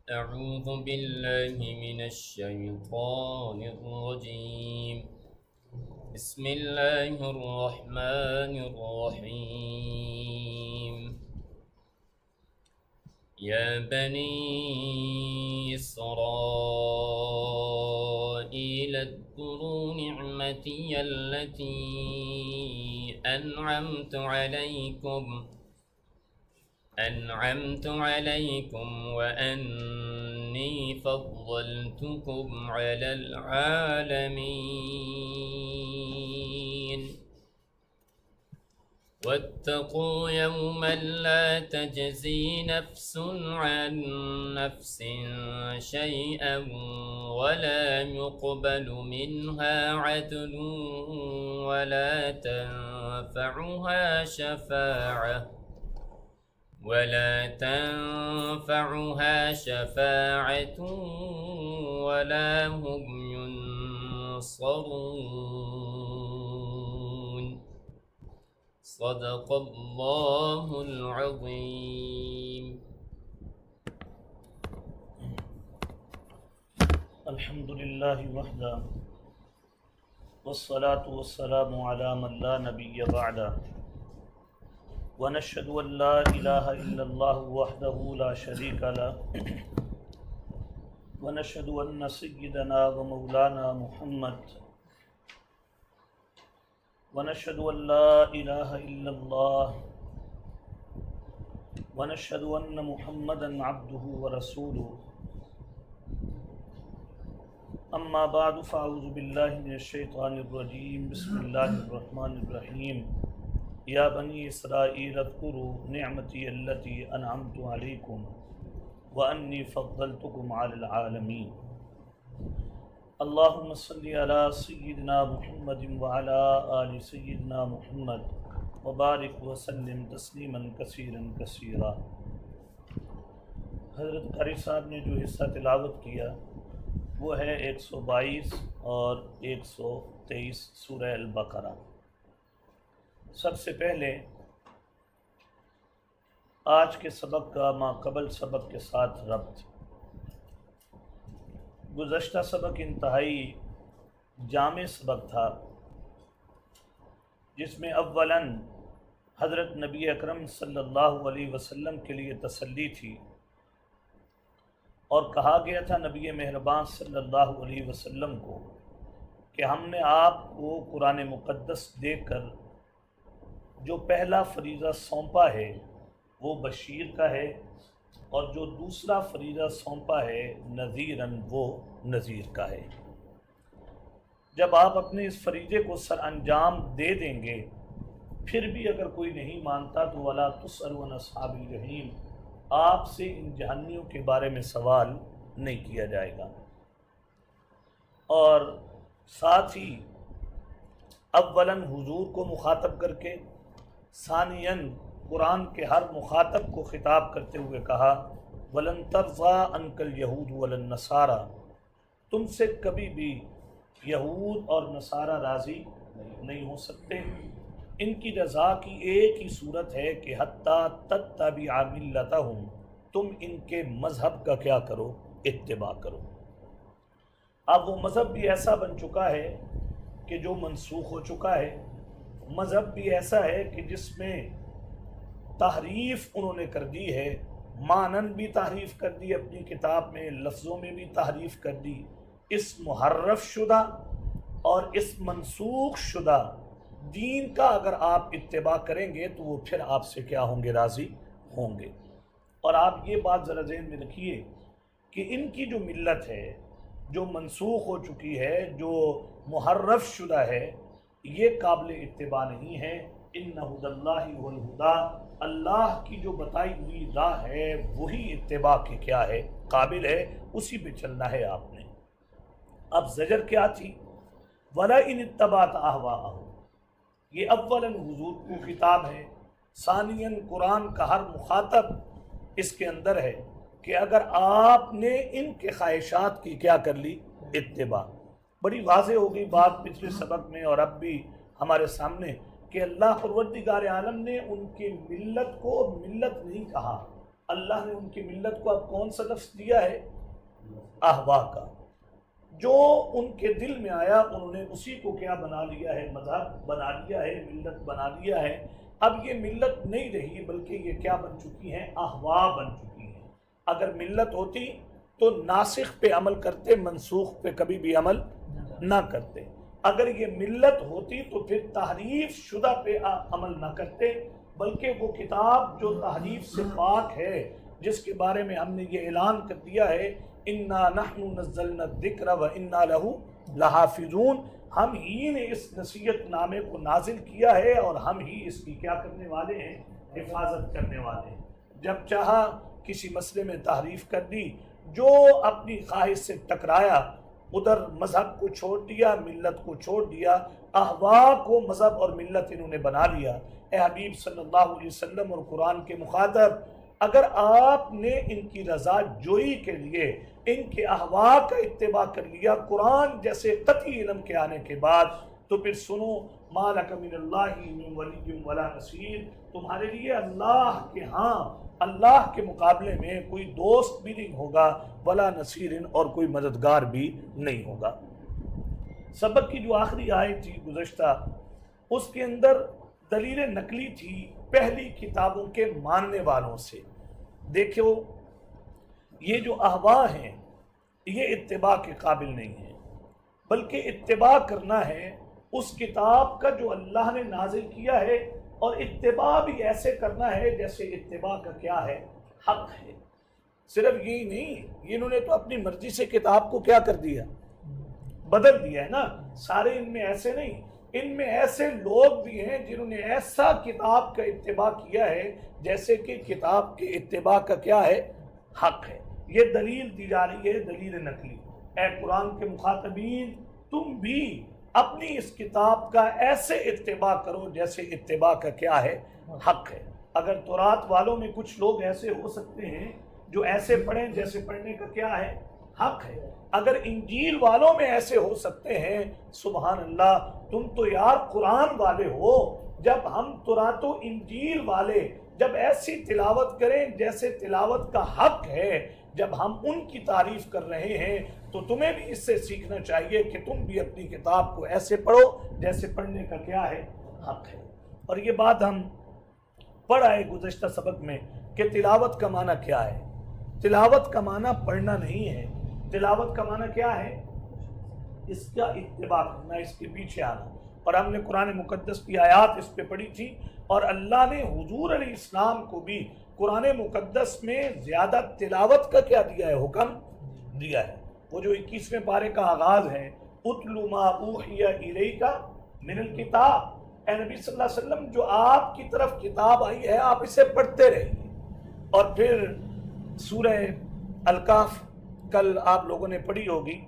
أعوذ بالله من الشيطان الرجيم. بسم الله الرحمن الرحيم. يا بني إسرائيل اذكروا نعمتي التي أنعمت عليكم وأني فضلتكم على العالمين. واتقوا يوما لا تجزي نفس عن نفس شيئا ولا يقبل منها عدل ولا تنفعها شفاعة ولا هم ينصرون. صدق الله العظيم. الحمد لله وحده والصلاة والسلام على من لا نبي بعده ونشهد أن لا إله إلا الله وحده لا شريك له ونشهد أن سيدنا ومولانا محمد ونشهد أن لا إله إلا الله ونشهد أن محمدا عبده ورسوله. اما بعد فاعوذ باللہ من الشیطان الرجیم. بسم اللہ الرحمن الرحیم. یا بنی اسرائیل اذکروا نعمتی التی انعمت علیکم وانی فضلتکم علی العالمین. اللہم صلی علی سیدنا محمد وعلی آل سیدنا محمد وبارک وسلم تسلیما کثیرا کثیرا. حضرت قاری صاحب نے جو حصہ تلاوت کیا وہ ہے 122 اور 123 سورہ البقرہ. سب سے پہلے آج کے سبق کا ما قبل سبق کے ساتھ ربط. گزشتہ سبق انتہائی جامع سبق تھا جس میں اولاً حضرت نبی اکرم صلی اللہ علیہ وسلم کے لیے تسلی تھی اور کہا گیا تھا نبی مہربان صلی اللہ علیہ وسلم کو کہ ہم نے آپ کو قرآن مقدس دے کر جو پہلا فریضہ سونپا ہے وہ بشیر کا ہے اور جو دوسرا فریضہ سونپا ہے نذیراً وہ نذیر کا ہے. جب آپ اپنے اس فریضے کو سر انجام دے دیں گے پھر بھی اگر کوئی نہیں مانتا تو وَلَا تُسْأَلُ عَنْ أَصْحَابِ الْجَحِيمِ، آپ سے ان جہنمیوں کے بارے میں سوال نہیں کیا جائے گا. اور ساتھ ہی اولاً حضور کو مخاطب کر کے ثانیاً قرآن کے ہر مخاطب کو خطاب کرتے ہوئے کہا وَلَن تَرْضَىٰ عَنْكَ الْيَهُودُ وَلَا النَّصَارَىٰ، تم سے کبھی بھی یہود اور نصارہ راضی نہیں ہو سکتے. ان کی رضا کی ایک ہی صورت ہے کہ حتیٰ تتبع ملتہم، تم ان کے مذہب کا کیا کرو؟ اتباع کرو. اب وہ مذہب بھی ایسا بن چکا ہے کہ جو منسوخ ہو چکا ہے. مذہب بھی ایسا ہے کہ جس میں تحریف انہوں نے کر دی ہے، مانن بھی تحریف کر دی اپنی کتاب میں، لفظوں میں بھی تحریف کر دی. اس محرف شدہ اور اس منسوخ شدہ دین کا اگر آپ اتباع کریں گے تو وہ پھر آپ سے کیا ہوں گے؟ راضی ہوں گے. اور آپ یہ بات ذرا ذہن میں رکھیے کہ ان کی جو ملت ہے جو منسوخ ہو چکی ہے، جو محرف شدہ ہے، یہ قابل اتباع نہیں ہے. ان ھدی اللہ ھو الھدی، اللہ کی جو بتائی ہوئی راہ ہے وہی اتباع کی کیا ہے؟ قابل ہے، اسی پہ چلنا ہے آپ نے. اب زجر کیا تھی؟ وَلَئِنِ اتَّبَعْتَ أَهْوَاءَهُمْ، یہ اولاً حضور کو خطاب ہے، ثانیاً قرآن کا ہر مخاطب اس کے اندر ہے کہ اگر آپ نے ان کے خواہشات کی کیا کر لی؟ اتباع. بڑی واضح ہو گئی بات پچھلے سبق میں اور اب بھی ہمارے سامنے کہ اللہ پروردگار عالم نے ان کی ملت کو ملت نہیں کہا اللہ نے ان کی ملت کو اب کون سا لفظ دیا ہے؟ احوا کا. جو ان کے دل میں آیا انہوں نے اسی کو کیا بنا لیا ہے؟ مذہب بنا لیا ہے، ملت بنا لیا ہے. اب یہ ملت نہیں رہی بلکہ یہ کیا بن چکی ہیں؟ احوا بن چکی ہیں. اگر ملت ہوتی تو ناسخ پہ عمل کرتے، منسوخ پہ کبھی بھی عمل نہ کرتے. اگر یہ ملت ہوتی تو پھر تحریف شدہ پہ عمل نہ کرتے، بلکہ وہ کتاب جو تحریف سے پاک ہے، جس کے بارے میں ہم نے یہ اعلان کر دیا ہے انا نحن نزلنا الذکر و انا لہ لحافظون، ہم ہی نے اس نصیحت نامے کو نازل کیا ہے اور ہم ہی اس کی کیا کرنے والے ہیں؟ حفاظت کرنے والے ہیں. جب چاہا کسی مسئلے میں تحریف کر دی، جو اپنی خواہش سے ٹکرایا ادھر مذہب کو چھوڑ دیا، ملت کو چھوڑ دیا، احوا کو مذہب اور ملت انہوں نے بنا لیا. اے حبیب صلی اللہ علیہ وسلم اور قرآن کے مخاطب، اگر آپ نے ان کی رضا جوئی کے لیے ان کے احوا کا اتباع کر لیا قرآن جیسے قطعی علم کے آنے کے بعد، تو پھر سنو ما لک من اللہ من ولی ولا نصیر، تمہارے لیے اللہ کے ہاں اللہ کے مقابلے میں کوئی دوست بھی نہیں ہوگا، ولا نصیر، اور کوئی مددگار بھی نہیں ہوگا. سبق کی جو آخری آیت تھی گزشتہ، اس کے اندر دلیل نقلی تھی پہلی کتابوں کے ماننے والوں سے. دیکھو یہ جو احوا ہیں یہ اتباع کے قابل نہیں ہیں، بلکہ اتباع کرنا ہے اس کتاب کا جو اللہ نے نازل کیا ہے، اور اتباع بھی ایسے کرنا ہے جیسے اتباع کا کیا ہے؟ حق ہے. صرف یہی نہیں، انہوں نے تو اپنی مرضی سے کتاب کو کیا کر دیا؟ بدل دیا ہے نا. سارے ان میں ایسے نہیں، ان میں ایسے لوگ بھی ہیں جنہوں نے ایسا کتاب کا اتباع کیا ہے جیسے کہ کتاب کے اتباع کا کیا ہے؟ حق ہے. یہ دلیل دی جا رہی ہے، دلیل نقلی. اے قرآن کے مخاطبین، تم بھی اپنی اس کتاب کا ایسے اتباع کرو جیسے اتباع کا کیا ہے؟ حق ہے. اگر تورات والوں میں کچھ لوگ ایسے ہو سکتے ہیں جو ایسے پڑھیں جیسے پڑھنے کا کیا ہے؟ حق ہے. اگر انجیل والوں میں ایسے ہو سکتے ہیں، سبحان اللہ، تم تو یار قرآن والے ہو. جب ہم تورات و انجیل والے جب ایسی تلاوت کریں جیسے تلاوت کا حق ہے، جب ہم ان کی تعریف کر رہے ہیں، تو تمہیں بھی اس سے سیکھنا چاہیے کہ تم بھی اپنی کتاب کو ایسے پڑھو جیسے پڑھنے کا کیا ہے؟ حق ہے. اور یہ بات ہم پڑھ آئے گزشتہ سبق میں کہ تلاوت کا معنی کیا ہے. تلاوت کا معنی پڑھنا نہیں ہے. تلاوت کا معنی کیا ہے؟ اس کا اتباع کرنا، اس کے پیچھے آنا. اور ہم نے قرآن مقدس کی آیات اس پہ پڑھی تھی، اور اللہ نے حضور علیہ السلام کو بھی قرآن مقدس میں زیادہ تلاوت کا کیا دیا ہے؟ حکم دیا ہے. وہ جو 21ویں پارے کا آغاز ہے، اتلو ما اوحی الیک من الکتاب، اے نبی صلی اللہ علیہ وسلم جو آپ کی طرف کتاب آئی ہے آپ اسے پڑھتے رہیے. اور پھر سورہ الکہف کل آپ لوگوں نے پڑھی ہوگی،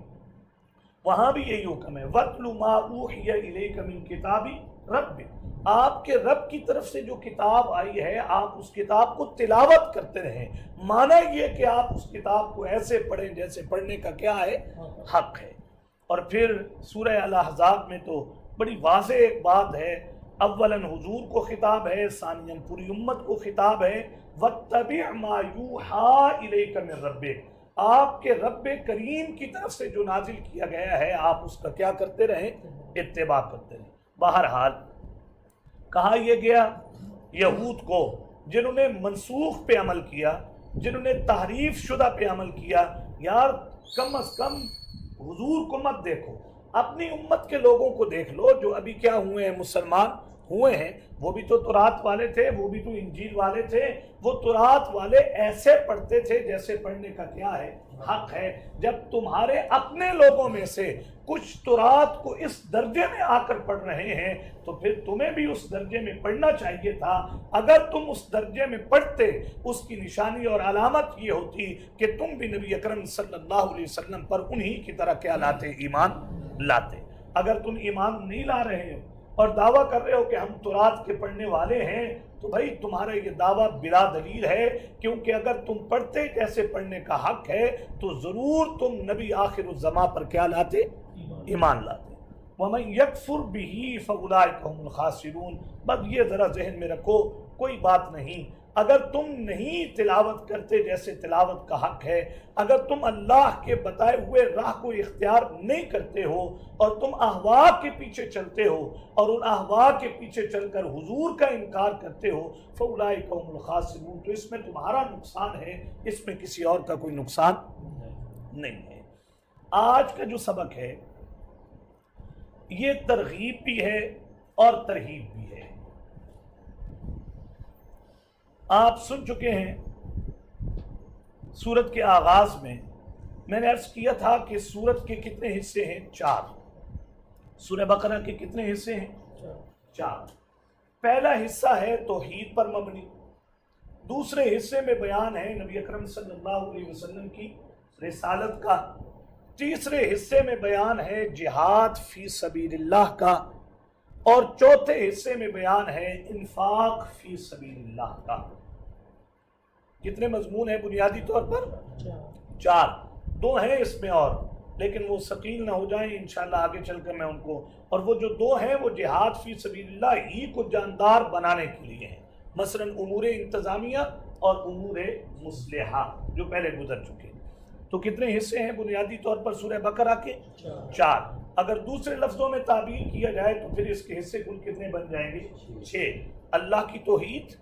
وہاں بھی یہی حکم ہے، وَاتْلُ مَا أُوحِيَ إِلَيْكَ مِن کِتَابِ رَبِّكَ، آپ کے رب کی طرف سے جو کتاب آئی ہے آپ اس کتاب کو تلاوت کرتے رہیں. معنی یہ کہ آپ اس کتاب کو ایسے پڑھیں جیسے پڑھنے کا کیا ہے؟ حق ہے. اور پھر سورہ الاحزاب میں تو بڑی واضح ایک بات ہے، اولاً حضور کو خطاب ہے، ثانیاً پوری امت کو خطاب ہے، وَاتَّبِعْ مَا يُوحَىٰ إِلَيْكَ مِن رَبِّكَ، آپ کے رب کریم کی طرف سے جو نازل کیا گیا ہے آپ اس کا کیا کرتے رہیں؟ اتباع کرتے رہیں. بہرحال کہا یہ گیا یہود کو، جنہوں نے منسوخ پہ عمل کیا، جنہوں نے تحریف شدہ پہ عمل کیا، یار کم از کم حضور کو مت دیکھو، اپنی امت کے لوگوں کو دیکھ لو جو ابھی کیا ہوئے ہیں، مسلمان ہوئے ہیں. وہ بھی تو تورات والے تھے، وہ بھی تو انجیل والے تھے. وہ تورات والے ایسے پڑھتے تھے جیسے پڑھنے کا کیا ہے؟ حق ہے. جب تمہارے اپنے لوگوں میں سے کچھ تورات کو اس درجے میں آ کر پڑھ رہے ہیں تو پھر تمہیں بھی اس درجے میں پڑھنا چاہیے تھا. اگر تم اس درجے میں پڑھتے، اس کی نشانی اور علامت یہ ہوتی کہ تم بھی نبی اکرم صلی اللہ علیہ وسلم پر انہی کی طرح کیا لاتے؟ ایمان لاتے. اگر تم ایمان نہیں لا رہے ہو اور دعویٰ کر رہے ہو کہ ہم تورات کے پڑھنے والے ہیں، تو بھائی تمہارا یہ دعویٰ بلا دلیل ہے، کیونکہ اگر تم پڑھتے جیسے پڑھنے کا حق ہے تو ضرور تم نبی آخر الزماں پر کیا لاتے؟ ایمان لاتے. وَمَنْ يَكْفُرْ بِهِ فَأُولَٰئِكَ هُمُ الْخَاسِرُونَ. بس یہ ذرا ذہن میں رکھو، کوئی بات نہیں. اگر تم نہیں تلاوت کرتے جیسے تلاوت کا حق ہے، اگر تم اللہ کے بتائے ہوئے راہ کو اختیار نہیں کرتے ہو اور تم اہواء کے پیچھے چلتے ہو اور ان اہواء کے پیچھے چل کر حضور کا انکار کرتے ہو، فَأُولَٰئِکَ هُمُ الْخَاسِرُونَ، تو اس میں تمہارا نقصان ہے، اس میں کسی اور کا کوئی نقصان نہیں ہے۔ آج کا جو سبق ہے یہ ترغیب بھی ہے اور ترہیب بھی ہے۔ آپ سن چکے ہیں سورت کے آغاز میں نے عرض کیا تھا کہ سورت کے کتنے حصے ہیں؟ 4۔ سورہ بقرہ کے کتنے حصے ہیں؟ 4۔ پہلا حصہ ہے توحید پر مبنی، دوسرے حصے میں بیان ہے نبی اکرم صلی اللہ علیہ وسلم کی رسالت کا، تیسرے حصے میں بیان ہے جہاد فی سبیل اللہ کا، اور چوتھے حصے میں بیان ہے انفاق فی سبیل اللہ کا۔ کتنے مضمون ہیں بنیادی طور پر؟ 4۔ 2 ہیں اس میں اور، لیکن وہ ثقیل نہ ہو جائیں، انشاءاللہ آگے چل کر میں ان کو، اور وہ جو 2 ہیں وہ جہاد فی سبیل اللہ ہی کو جاندار بنانے کے لیے ہیں، مثلا امور انتظامیہ اور امور مصلحہ جو پہلے گزر چکے۔ تو کتنے حصے ہیں بنیادی طور پر سورہ بقرہ کے؟ 4۔ اگر دوسرے لفظوں میں تعبیر کیا جائے تو پھر اس کے حصے کل کتنے بن جائیں گے؟ 6۔ اللہ کی توحید،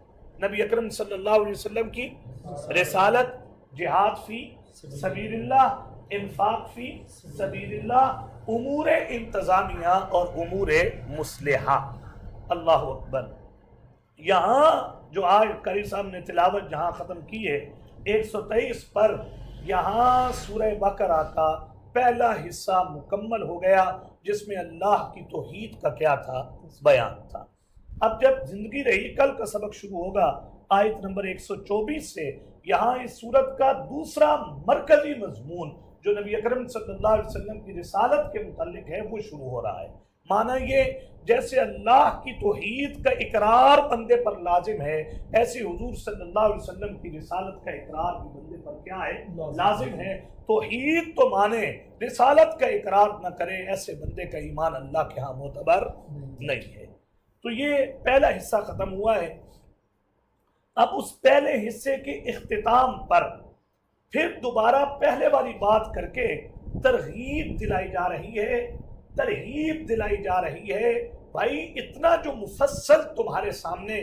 نبی اکرم صلی اللہ علیہ وسلم کی رسالت، جہاد فی سبیل اللہ، انفاق فی سبیل اللہ، امور انتظامیہ اور امور مصلحہ۔ اللہ اکبر۔ یہاں جو آج قاری صاحب نے تلاوت جہاں ختم کی ہے 123 پر، یہاں سورہ بقرہ کا پہلا حصہ مکمل ہو گیا جس میں اللہ کی توحید کا کیا تھا؟ بیان تھا۔ اب جب زندگی رہی، کل کا سبق شروع ہوگا آیت نمبر 124 سے، یہاں اس سورت کا دوسرا مرکزی مضمون جو نبی اکرم صلی اللہ علیہ وسلم کی رسالت کے متعلق ہے وہ شروع ہو رہا ہے۔ معنی یہ جیسے اللہ کی توحید کا اقرار بندے پر لازم ہے، ایسے حضور صلی اللہ علیہ وسلم کی رسالت کا اقرار بھی بندے پر کیا ہے؟ لازم ہے۔ توحید تو مانے، رسالت کا اقرار نہ کرے، ایسے بندے کا ایمان اللہ کے ہاں معتبر نہیں ہے۔ تو یہ پہلا حصہ ختم ہوا ہے۔ اب اس پہلے حصے کے اختتام پر پھر دوبارہ پہلے والی بات کر کے ترغیب دلائی جا رہی ہے، ترہیب دلائی جا رہی ہے۔ بھائی اتنا جو مفصل تمہارے سامنے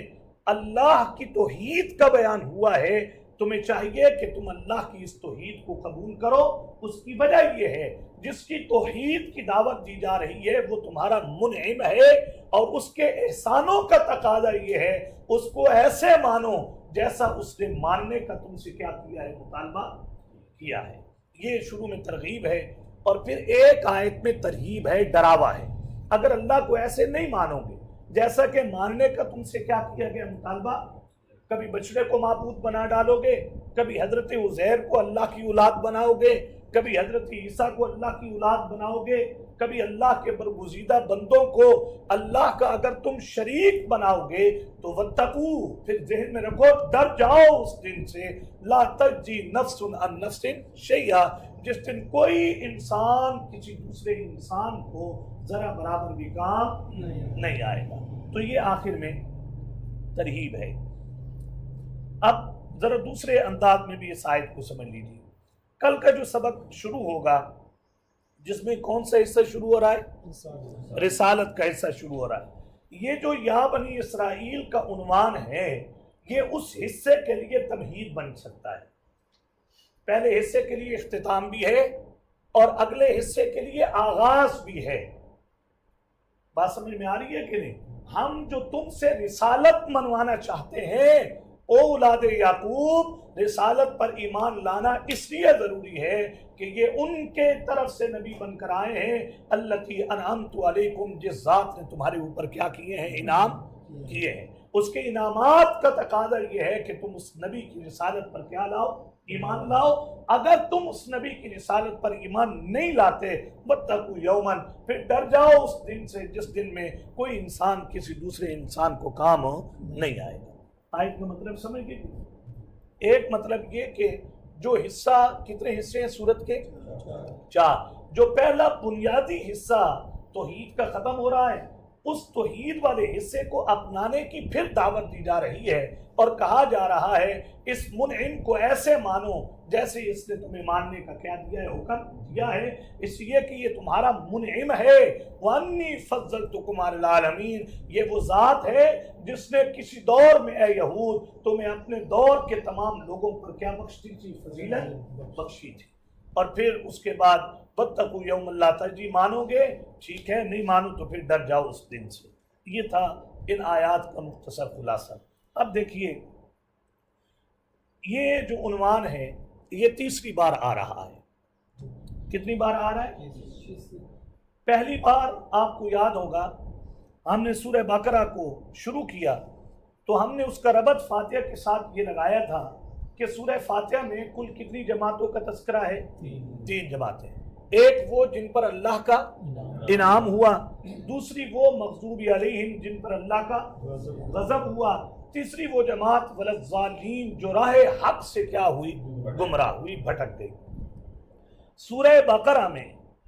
اللہ کی توحید کا بیان ہوا ہے، تمہیں چاہیے کہ تم اللہ کی اس توحید کو قبول کرو۔ اس کی وجہ یہ ہے جس کی توحید کی دعوت دی جا رہی ہے وہ تمہارا منعم ہے، اور اس کے احسانوں کا تقاضا یہ ہے اس کو ایسے مانو جیسا اس نے ماننے کا تم سے کیا کیا ہے؟ مطالبہ کیا ہے۔ یہ شروع میں ترغیب ہے، اور پھر ایک آیت میں ترہیب ہے، ڈراوا ہے۔ اگر اللہ کو ایسے نہیں مانو گے جیسا کہ ماننے کا تم سے کیا کیا گیا مطالبہ، کبھی بچڑے کو معبود بنا ڈالو گے، کبھی حضرت عزیر کو اللہ کی اولاد بناؤ گے، کبھی حضرت عیسیٰ کو اللہ کی اولاد بناؤ گے، کبھی اللہ کے برگزیدہ بندوں کو اللہ کا اگر تم شریک بناؤ گے تو واتقوا، پھر ذہن میں رکھو، ڈر جاؤ اس دن سے، لا تجزی نفس عن نفس شیئا، جس دن کوئی انسان کسی دوسرے انسان کو ذرا برابر بھی کام نہیں آئے گا۔ تو یہ آخر میں ترہیب ہے۔ اب ذرا دوسرے انداز میں بھی اس آیت کو سمجھ لیجیے۔ کل کا جو سبق شروع ہوگا جس میں کون سا حصہ شروع ہو رہا ہے؟ رسالت کا حصہ شروع ہو رہا ہے۔ یہ جو یا بنی اسرائیل کا عنوان ہے یہ اس حصے کے لیے تمہید بن سکتا ہے۔ پہلے حصے کے لیے اختتام بھی ہے اور اگلے حصے کے لیے آغاز بھی ہے۔ بات سمجھ میں آ رہی ہے کہ نہیں؟ ہم جو تم سے رسالت منوانا چاہتے ہیں، او اولاد یعقوب، رسالت پر ایمان لانا اس لیے ضروری ہے کہ یہ ان کے طرف سے نبی بن کر آئے ہیں، التی انعمت علیکم، جس ذات نے تمہارے اوپر کیا کیے ہیں؟ انعام کیے ہیں۔ اس کے انعامات کا تقاضا یہ ہے کہ تم اس نبی کی رسالت پر کیا لاؤ؟ ایمان لاؤ۔ اگر تم اس نبی کی رسالت پر ایمان نہیں لاتے، واتقوا یوما، پھر ڈر جاؤ اس دن سے جس دن میں کوئی انسان کسی دوسرے انسان کو کام نہیں آئے گا۔ آیت کا مطلب سمجھ گئے؟ ایک مطلب یہ کہ جو حصہ، کتنے حصے ہیں سورت کے؟ 4۔ جو پہلا بنیادی حصہ توحید کا ختم ہو رہا ہے، اس توحید والے حصے کو اپنانے کی پھر دعوت دی جا رہی ہے اور کہا جا رہا ہے اس منعم کو ایسے مانو جیسے اس نے تمہیں ماننے کا کیا دیا ہے، حکم دیا ہے، اس لیے کہ یہ تمہارا منعم ہے۔ وَأَنِّي فَضَّلْتُكُمْ عَلَى الْعَالَمِينَ، یہ وہ ذات ہے جس نے کسی دور میں اے یہود تمہیں اپنے دور کے تمام لوگوں پر کیا بخشی تھی، فضیلت بخشی تھی۔ اور پھر اس کے بعد وَاتَّقُوا يَوْمَ لَا تَجْزِي، مانو گے ٹھیک ہے، نہیں مانو تو پھر ڈر جاؤ اس دن سے۔ یہ تھا ان آیات کا مختصر خلاصہ۔ اب دیکھیے یہ جو عنوان ہے یہ تیسری بار آ رہا ہے۔ کتنی بار آ رہا ہے؟ پہلی بار آپ کو یاد ہوگا ہم نے سورہ بقرہ کو شروع کیا تو ہم نے اس کا ربط فاتحہ کے ساتھ یہ لگایا تھا کہ سورہ فاتحہ میں کل کتنی جماعتوں کا تذکرہ ہے؟ 3 جماعتیں۔ ایک وہ جن پر اللہ کا انعام ہوا، دوسری وہ مغضوب علیہم جن پر اللہ کا غضب ہوا، تیسری وہ جماعت ولضالین جو راہ حق سے کیا ہوئی، گمراہ ہوئی، بھٹک گئی۔ سورہ بقرہ میں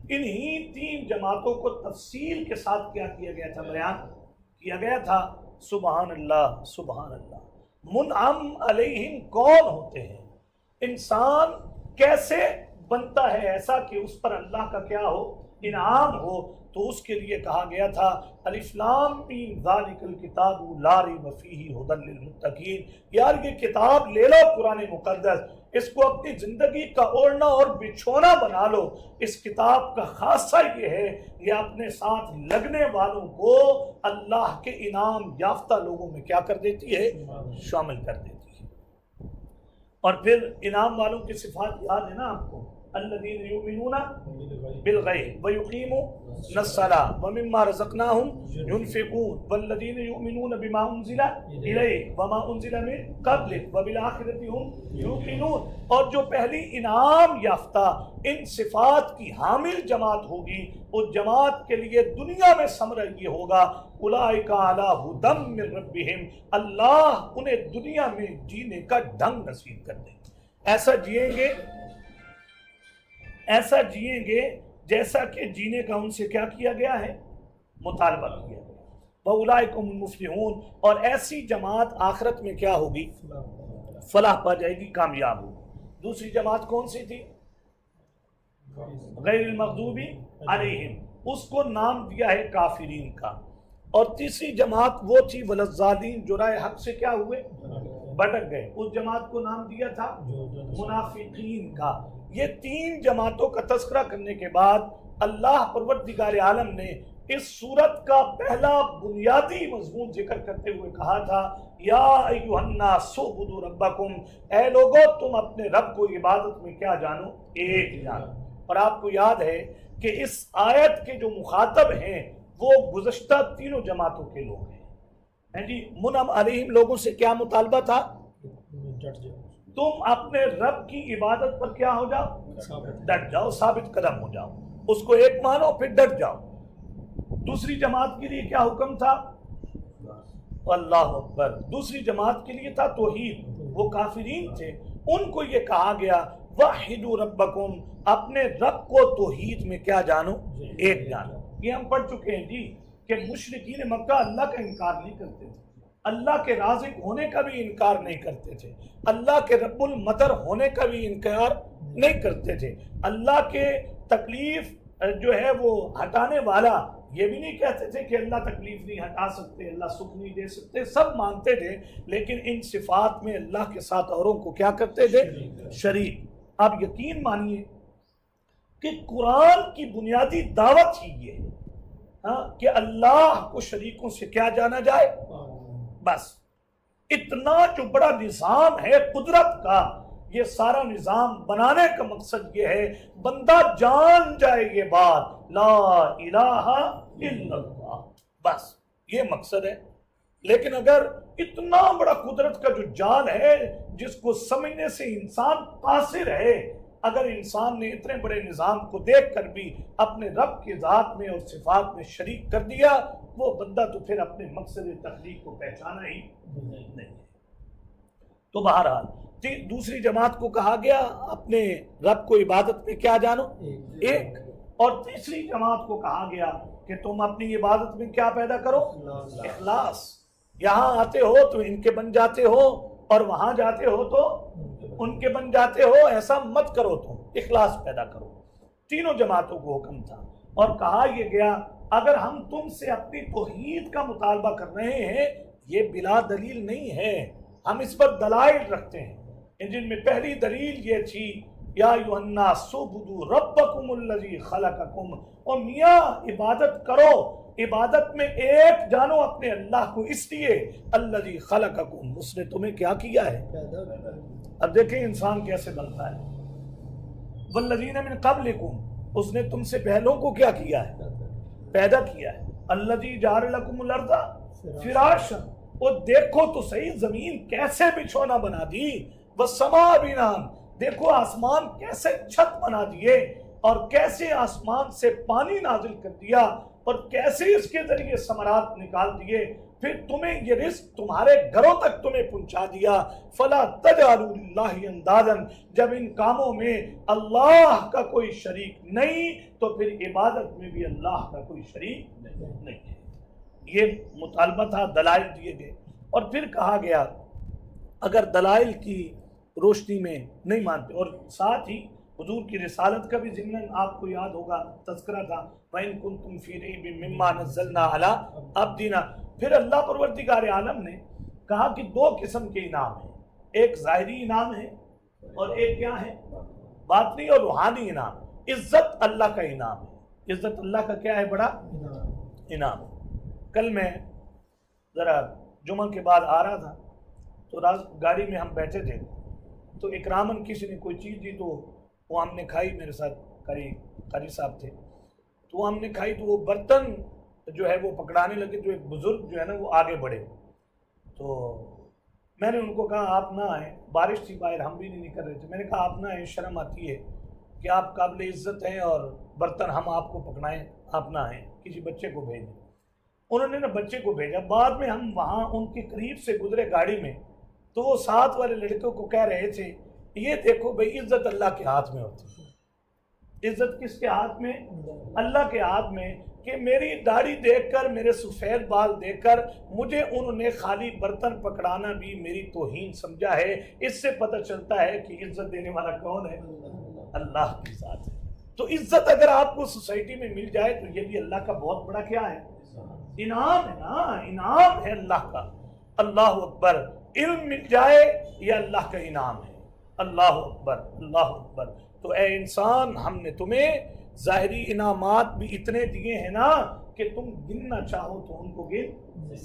انہی 3 جماعتوں کو تفصیل کے ساتھ کیا کیا گیا تھا، بیان کیا گیا تھا۔ سبحان اللہ سبحان اللہ۔ منعم علیہم کون ہوتے ہیں؟ انسان کیسے بنتا ہے ایسا کہ اس پر اللہ کا کیا ہو، انعام ہو؟ تو اس کے لیے کہا گیا تھا الف لام میم ذالک الکتاب لا ریب فیہ ھدی للمتقین۔ یار یہ کتاب لے لو قرآن مقدس، اس کو اپنی زندگی کا اوڑھنا اور بچھونا بنا لو۔ اس کتاب کا خاصہ یہ ہے یہ اپنے ساتھ لگنے والوں کو اللہ کے انعام یافتہ لوگوں میں کیا کر دیتی ہے، شامل کر دیتی ہے۔ اور پھر انعام والوں کی صفات یاد ہے نا آپ کو، الذین یؤمنون بالغیب ویقیمون الصلاۃ ومما رزقناہم ینفقون والذین یؤمنون بما انزل الیک وما انزل من قبلک وبالآخرۃ ہم یوقنون۔ اور جو پہلی انعام یافتہ ان صفات کی حامل جماعت ہوگی اس جماعت کے لیے دنیا میں ثمرہ یہ ہوگا اولئک علی ھدی من ربہم، اللہ انہیں دنیا میں جینے کا ڈھنگ نصیب کر دیں گے، ایسا جئیں گے جیسا کہ جینے کا ان سے کیا کیا گیا ہے، مطالبہ کیا گیا۔ وَأُولَٰئِكَ هُمُ الْمُفْلِحُونَ، اور ایسی جماعت آخرت میں کیا ہوگی، فلاح پا جائے گی، کامیاب ہوگی۔ دوسری جماعت کون سی تھی؟ غیر المغضوب علیہم، اس کو نام دیا ہے کافرین کا۔ اور تیسری جماعت وہ تھی ولضالین جو راہ حق سے کیا ہوئے، بھٹک گئے، اس جماعت کو نام دیا تھا منافقین کا۔ یہ 3 جماعتوں کا تذکرہ کرنے کے بعد اللہ پروردگار عالم نے اس سورت کا پہلا بنیادی مضمون ذکر کرتے ہوئے کہا تھا یا ایھا الناس اعبدوا ربکم، اے لوگو تم اپنے رب کو عبادت میں کیا جانو، ایک جانو۔ اور آپ کو یاد ہے کہ اس آیت کے جو مخاطب ہیں وہ گزشتہ 3 جماعتوں کے لوگ ہیں جی۔ منعم علیہم لوگوں سے کیا مطالبہ تھا، تم اپنے رب کی عبادت پر کیا ہو جاؤ، ڈٹ جاؤ، ثابت قدم ہو جاؤ، اس کو ایک مانو پھر ڈٹ جاؤ۔ دوسری جماعت کے لیے کیا حکم تھا، اللہ اکبر، دوسری جماعت کے لیے تھا توحید، وہ کافرین تھے، ان کو یہ کہا گیا وحدوا ربکم، اپنے رب کو توحید میں کیا جانو، ایک جانو۔ یہ ہم پڑھ چکے ہیں جی کہ مشرکین مکہ اللہ کا انکار نہیں کرتے تھے، اللہ کے رازق ہونے کا بھی انکار نہیں کرتے تھے، اللہ کے رب المطر ہونے کا بھی انکار نہیں کرتے تھے، اللہ کے تکلیف جو ہے وہ ہٹانے والا یہ بھی نہیں کہتے تھے کہ اللہ تکلیف نہیں ہٹا سکتے، اللہ سکھ نہیں دے سکتے، سب مانتے تھے، لیکن ان صفات میں اللہ کے ساتھ اوروں کو کیا کرتے تھے، شریک۔ آپ یقین مانیے کہ قرآن کی بنیادی دعوت ہی یہ ہے کہ اللہ کو شریکوں سے کیا جانا جائے، بس اتنا جو بڑا نظام ہے قدرت کا، یہ سارا نظام بنانے کا مقصد یہ ہے بندہ جان جائے یہ بات لا الہ الا اللہ، بس یہ مقصد ہے۔ لیکن اگر اتنا بڑا قدرت کا جو جال ہے جس کو سمجھنے سے انسان قاصر ہے، اگر انسان نے اتنے بڑے نظام کو دیکھ کر بھی اپنے رب کے ذات میں اور صفات میں شریک کر دیا، وہ بندہ تو پھر اپنے مقصد تخلیق کو پہچانا ہی نہیں۔ تو بہرحال دوسری جماعت کو کہا گیا اپنے رب کو عبادت میں کیا جانو، ایک، اور تیسری جماعت کو کہا گیا کہ تم اپنی عبادت میں کیا پیدا کرو؟ اخلاص. یہاں آتے ہو تو ان کے بن جاتے ہو اور وہاں جاتے ہو تو ان کے بن جاتے ہو. ایسا مت کرو، تم اخلاص پیدا کرو. تینوں جماعتوں کو حکم تھا اور کہا یہ گیا اگر ہم تم سے اپنی توحید کا مطالبہ کر رہے ہیں یہ بلا دلیل نہیں ہے، ہم اس پر دلائل رکھتے ہیں، جن میں پہلی دلیل یہ تھی یا ایھا الناس اعبدوا ربکم الذی خلقکم، اور میاں عبادت کرو، عبادت میں ایک جانو اپنے اللہ کو، اس لیے الذی خلقکم، اس نے تمہیں کیا کیا ہے. اب دیکھیں انسان کیسے بنتا ہے. والذین من قبلکم، اس نے تم سے پہلوں کو کیا کیا ہے؟ پیدا کیا ہے. الذی جعل لکم الارض فراشا، اور دیکھو تو صحیح زمین کیسے بچھونا بنا دی. والسماء بناء، دیکھو آسمان کیسے چھت بنا دیے اور کیسے آسمان سے پانی نازل کر دیا اور کیسے اس کے ذریعے ثمرات نکال دیے، پھر تمہیں یہ رزق تمہارے گھروں تک تمہیں پہنچا دیا. فلا تجعلوا للہ اندادا، جب ان کاموں میں اللہ کا کوئی شریک نہیں تو پھر عبادت میں بھی اللہ کا کوئی شریک نہیں ہے. یہ مطالبہ تھا، دلائل دیے گئے اور پھر کہا گیا اگر دلائل کی روشنی میں نہیں مانتے، اور ساتھ ہی حضور کی رسالت کا بھی ضمن آپ کو یاد ہوگا تذکرہ تھا، وَإِن كُنتُمْ فِي رَيْبٍ مِّمَّا نَزَّلْنَا عَلَىٰ عَبْدِنَا. پھر اللہ پروردگار عالم نے کہا کہ دو قسم کے انعام ہیں، ایک ظاہری انعام ہے اور ایک کیا ہے؟ باطنی اور روحانی انعام. عزت اللہ کا انعام ہے، عزت اللہ کا کیا ہے؟ بڑا انعام. کل میں ذرا جمعہ کے بعد آ رہا تھا تو گاڑی میں ہم بیٹھے تھے تو اکرامن کسی نے کوئی چیز دی تو وہ ہم نے کھائی، میرے ساتھ قاری صاحب تھے تو ہم نے کھائی تو وہ برتن جو ہے وہ پکڑانے لگے تو ایک بزرگ جو ہے نا وہ آگے بڑھے تو میں نے ان کو کہا آپ نہ آئیں، بارش تھی باہر ہم بھی نہیں نکل رہے تھے، میں نے کہا آپ نہ آئیں، شرم آتی ہے کہ آپ قابل عزت ہیں اور برتن ہم آپ کو پکڑائیں، آپ نہ آئیں، کسی بچے کو بھیجیں. انہوں نے نا بچے کو بھیجا. بعد میں ہم وہاں ان کے قریب سے گزرے گاڑی میں تو وہ ساتھ والے لڑکوں کو کہہ رہے تھے یہ دیکھو بھئی عزت اللہ کے ہاتھ میں ہوتی ہے. عزت کس کے ہاتھ میں؟ اللہ کے ہاتھ میں. کہ میری داڑھی دیکھ کر، میرے سفید بال دیکھ کر مجھے انہوں نے خالی برتن پکڑانا بھی میری توہین سمجھا ہے. اس سے پتہ چلتا ہے کہ عزت دینے والا کون ہے؟ اللہ کے ساتھ ہے. تو عزت اگر آپ کو سوسائٹی میں مل جائے تو یہ بھی اللہ کا بہت بڑا کیا ہے؟ انعام ہے نا، انعام ہے اللہ کا. اللہ اکبر. علم مل جائے یہ اللہ کا انعام ہے. اللہ اکبر، اللہ اکبر. تو اے انسان ہم نے تمہیں ظاہری انعامات بھی اتنے دیے ہیں نا کہ تم گننا چاہو تو ان کو گن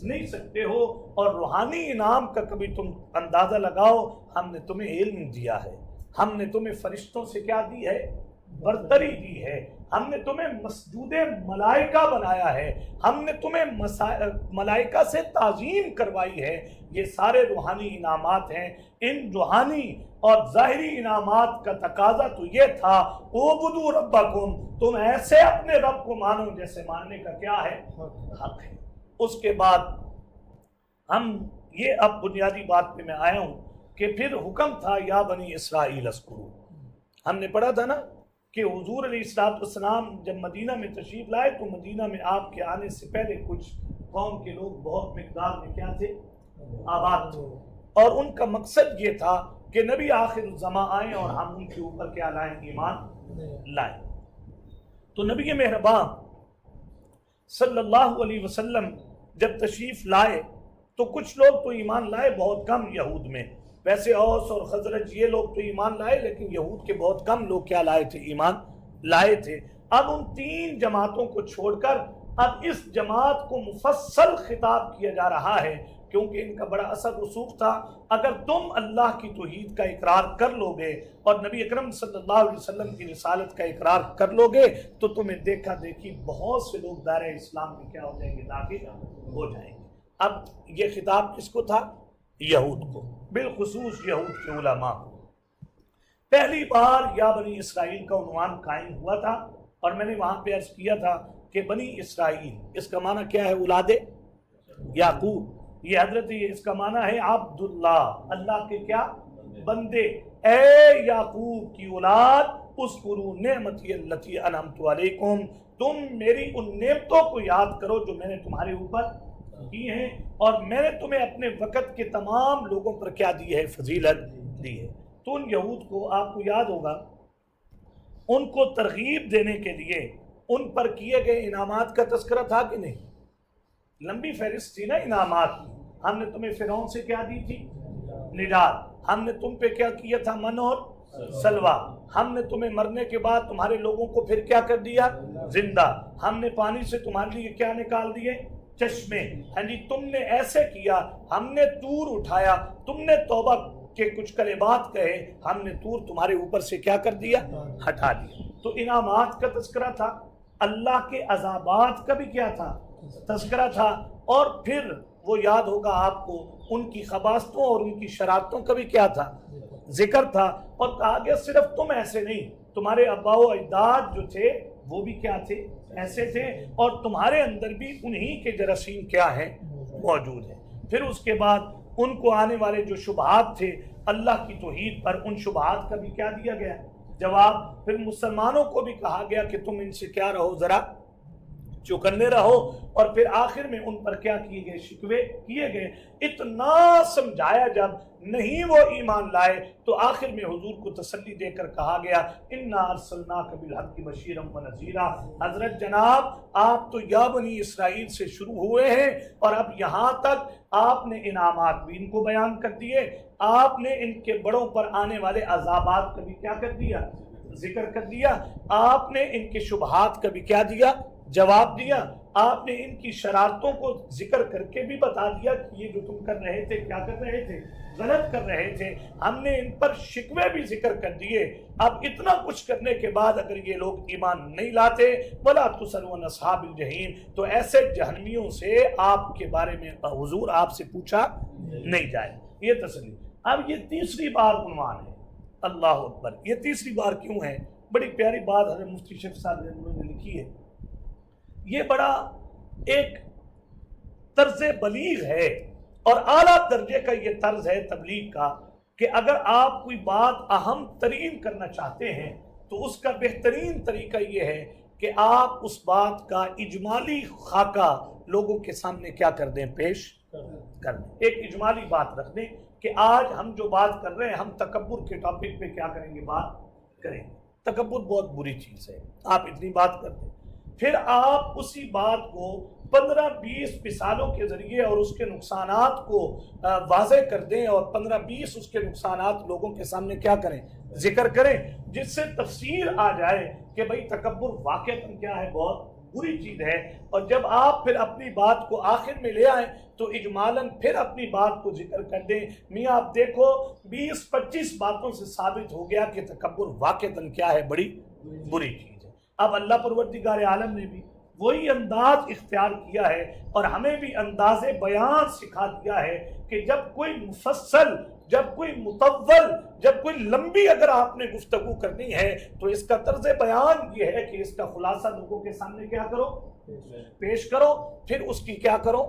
نہیں سکتے ہو، اور روحانی انعام کا کبھی تم اندازہ لگاؤ. ہم نے تمہیں علم دیا ہے، ہم نے تمہیں فرشتوں سے کیا دی ہے؟ برتری دی ہے. ہم نے تمہیں مسجود ملائکہ بنایا ہے، ہم نے تمہیں ملائکہ سے تعظیم کروائی ہے. یہ سارے روحانی انعامات ہیں. ان روحانی اور ظاہری انعامات کا تقاضا تو یہ تھا اعبدوا ربکم، تم ایسے اپنے رب کو مانو جیسے ماننے کا کیا ہے؟ حق ہے. اس کے بعد ہم یہ اب بنیادی بات پہ میں آیا ہوں کہ پھر حکم تھا یا بنی اسرائیل اذکروا. ہم نے پڑھا تھا نا کہ حضور علیہ السلام جب مدینہ میں تشریف لائے تو مدینہ میں آپ کے آنے سے پہلے کچھ قوم کے لوگ بہت مقدار میں کیا تھے؟ آباد تھے، اور ان کا مقصد یہ تھا کہ نبی آخر الزماں آئیں اور ہم ان کے اوپر کیا لائیں؟ ایمان لائیں. تو نبی مہربان صلی اللہ علیہ وسلم جب تشریف لائے تو کچھ لوگ تو ایمان لائے، بہت کم یہود میں. ویسے اوس اور خزرج یہ لوگ تو ایمان لائے لیکن یہود کے بہت کم لوگ کیا لائے تھے؟ ایمان لائے تھے. اب ان تین جماعتوں کو چھوڑ کر اب اس جماعت کو مفصل خطاب کیا جا رہا ہے کیونکہ ان کا بڑا اثر رسوخ تھا. اگر تم اللہ کی توحید کا اقرار کر لو گے اور نبی اکرم صلی اللہ علیہ وسلم کی رسالت کا اقرار کر لو گے تو تمہیں دیکھا دیکھی بہت سے لوگ دائرہ اسلام میں کیا ہو جائیں گے؟ داخل ہو جائیں گے. اب یہ خطاب کس کو تھا؟ یہود کو، بالخصوص یہود کے علماء. پہلی بار یا بنی اسرائیل کا عنوان قائم ہوا تھا اور میں نے وہاں پہ عرض کیا تھا کہ بنی اسرائیل اس کا معنی کیا ہے؟ اولاد یعقوب. یہ حضرت اس کا معنی ہے عبداللہ، اللہ کے کیا؟ بندے. اے یعقوب کی اولاد اذکروا نعمتی التی انعمت علیکم، تم میری ان نعمتوں کو یاد کرو جو میں نے تمہارے اوپر کی ہیں، اور میں نے تمہیں اپنے وقت کے تمام لوگوں پر کیا دی ہے؟ فضیلت دی ہے۔ تو ان یہود کو آپ کو یاد ہوگا، ان کو ترغیب دینے کے لیے ان پر کیے گئے انعامات کا تذکرہ تھا کہ نہیں؟ لمبی فہرست تھی نا انعامات۔ ہم نے تمہیں فرعون سے کیا دی تھی؟ نجات۔ ہم نے تم پہ کیا کیا تھا؟ من اور سلوہ۔ ہم نے تمہیں مرنے کے بعد تمہارے لوگوں کو پھر کیا کر دیا؟ زندہ۔ ہم نے پانی سے تمہارے لیے کیا نکال دیے؟ چشمے۔ ہاں جی، تم نے ایسے کیا، ہم نے طور اٹھایا، تم نے توبہ کے کچھ کلمات کہے، ہم نے طور تمہارے اوپر سے کیا کر دیا؟ ہٹا دیا۔ تو انعامات کا تذکرہ تھا، اللہ کے عذابات کا بھی کیا تھا؟ تذکرہ تھا، اور پھر وہ یاد ہوگا آپ کو ان کی خباثتوں اور ان کی شرارتوں کا بھی کیا تھا؟ ذکر تھا۔ اور کہا گیا صرف تم ایسے نہیں، تمہارے آباء و اجداد جو تھے وہ بھی کیا تھے؟ ایسے تھے، اور تمہارے اندر بھی انہی کے جراثیم کیا ہیں؟ موجود ہیں۔ پھر اس کے بعد ان کو آنے والے جو شبہات تھے اللہ کی توحید پر، ان شبہات کا بھی کیا دیا گیا؟ جواب۔ پھر مسلمانوں کو بھی کہا گیا کہ تم ان سے کیا رہو؟ ذرا چوکنے رہو۔ اور پھر آخر میں ان پر کیا کیے گئے؟ شکوے کیے گئے۔ اتنا سمجھایا جب نہیں وہ ایمان لائے تو آخر میں حضور کو تسلی دے کر کہا گیا انا ارسلناک بالحق بشیرا ونذیرا۔ حضرت جناب، آپ تو یا بنی اسرائیل سے شروع ہوئے ہیں، اور اب یہاں تک آپ نے انعامات بھی ان کو بیان کر دیے، آپ نے ان کے بڑوں پر آنے والے عذابات کا بھی کیا کر دیا؟ ذکر کر دیا۔ آپ نے ان کے شبہات کا بھی کیا دیا؟ جواب دیا۔ آپ نے ان کی شرارتوں کو ذکر کر کے بھی بتا دیا کہ یہ جو تم کر رہے تھے کیا کر رہے تھے؟ غلط کر رہے تھے۔ ہم نے ان پر شکوے بھی ذکر کر دیے۔ اب اتنا کچھ کرنے کے بعد اگر یہ لوگ ایمان نہیں لاتے وَلَا تُسْأَلُ عَنْ أَصْحَابِ الْجَحِيمِ، تو ایسے جہنمیوں سے آپ کے بارے میں حضور آپ سے پوچھا نہیں جائے۔ یہ تسلی۔ اب یہ تیسری بار عنوان ہے، اللہ اکبر۔ یہ تیسری بار کیوں ہے؟ بڑی پیاری بات حضرت مفتی شیخ صاحب نے لکھی ہے۔ یہ بڑا ایک طرز بلیغ ہے اور اعلیٰ درجے کا یہ طرز ہے تبلیغ کا، کہ اگر آپ کوئی بات اہم ترین کرنا چاہتے ہیں تو اس کا بہترین طریقہ یہ ہے کہ آپ اس بات کا اجمالی خاکہ لوگوں کے سامنے کیا کر دیں؟ پیش کر دیں۔ ایک اجمالی بات رکھ دیں کہ آج ہم جو بات کر رہے ہیں، ہم تکبر کے ٹاپک پہ کیا کریں گے؟ بات کریں گے۔ تکبر بہت بری چیز ہے، آپ اتنی بات کرتے ہیں، پھر آپ اسی بات کو 15-20 مثالوں کے ذریعے اور اس کے نقصانات کو واضح کر دیں، اور 15-20 اس کے نقصانات لوگوں کے سامنے کیا کریں؟ ذکر کریں، جس سے تفسیر آ جائے کہ بھئی تکبر واقعتاً کیا ہے؟ بہت بری چیز ہے۔ اور جب آپ پھر اپنی بات کو آخر میں لے آئیں تو اجمالاً پھر اپنی بات کو ذکر کر دیں، میاں آپ دیکھو 20-25 باتوں سے ثابت ہو گیا کہ تکبر واقعتاً کیا ہے؟ بڑی بری چیز ہے۔ اب اللہ پروردگار عالم نے بھی وہی انداز اختیار کیا ہے اور ہمیں بھی انداز بیان سکھا دیا ہے کہ جب کوئی مفصل، جب کوئی مطول، جب کوئی لمبی اگر آپ نے گفتگو کرنی ہے تو اس کا طرز بیان یہ ہے کہ اس کا خلاصہ لوگوں کے سامنے کیا کرو؟ پیش کرو، پھر اس کی کیا کرو؟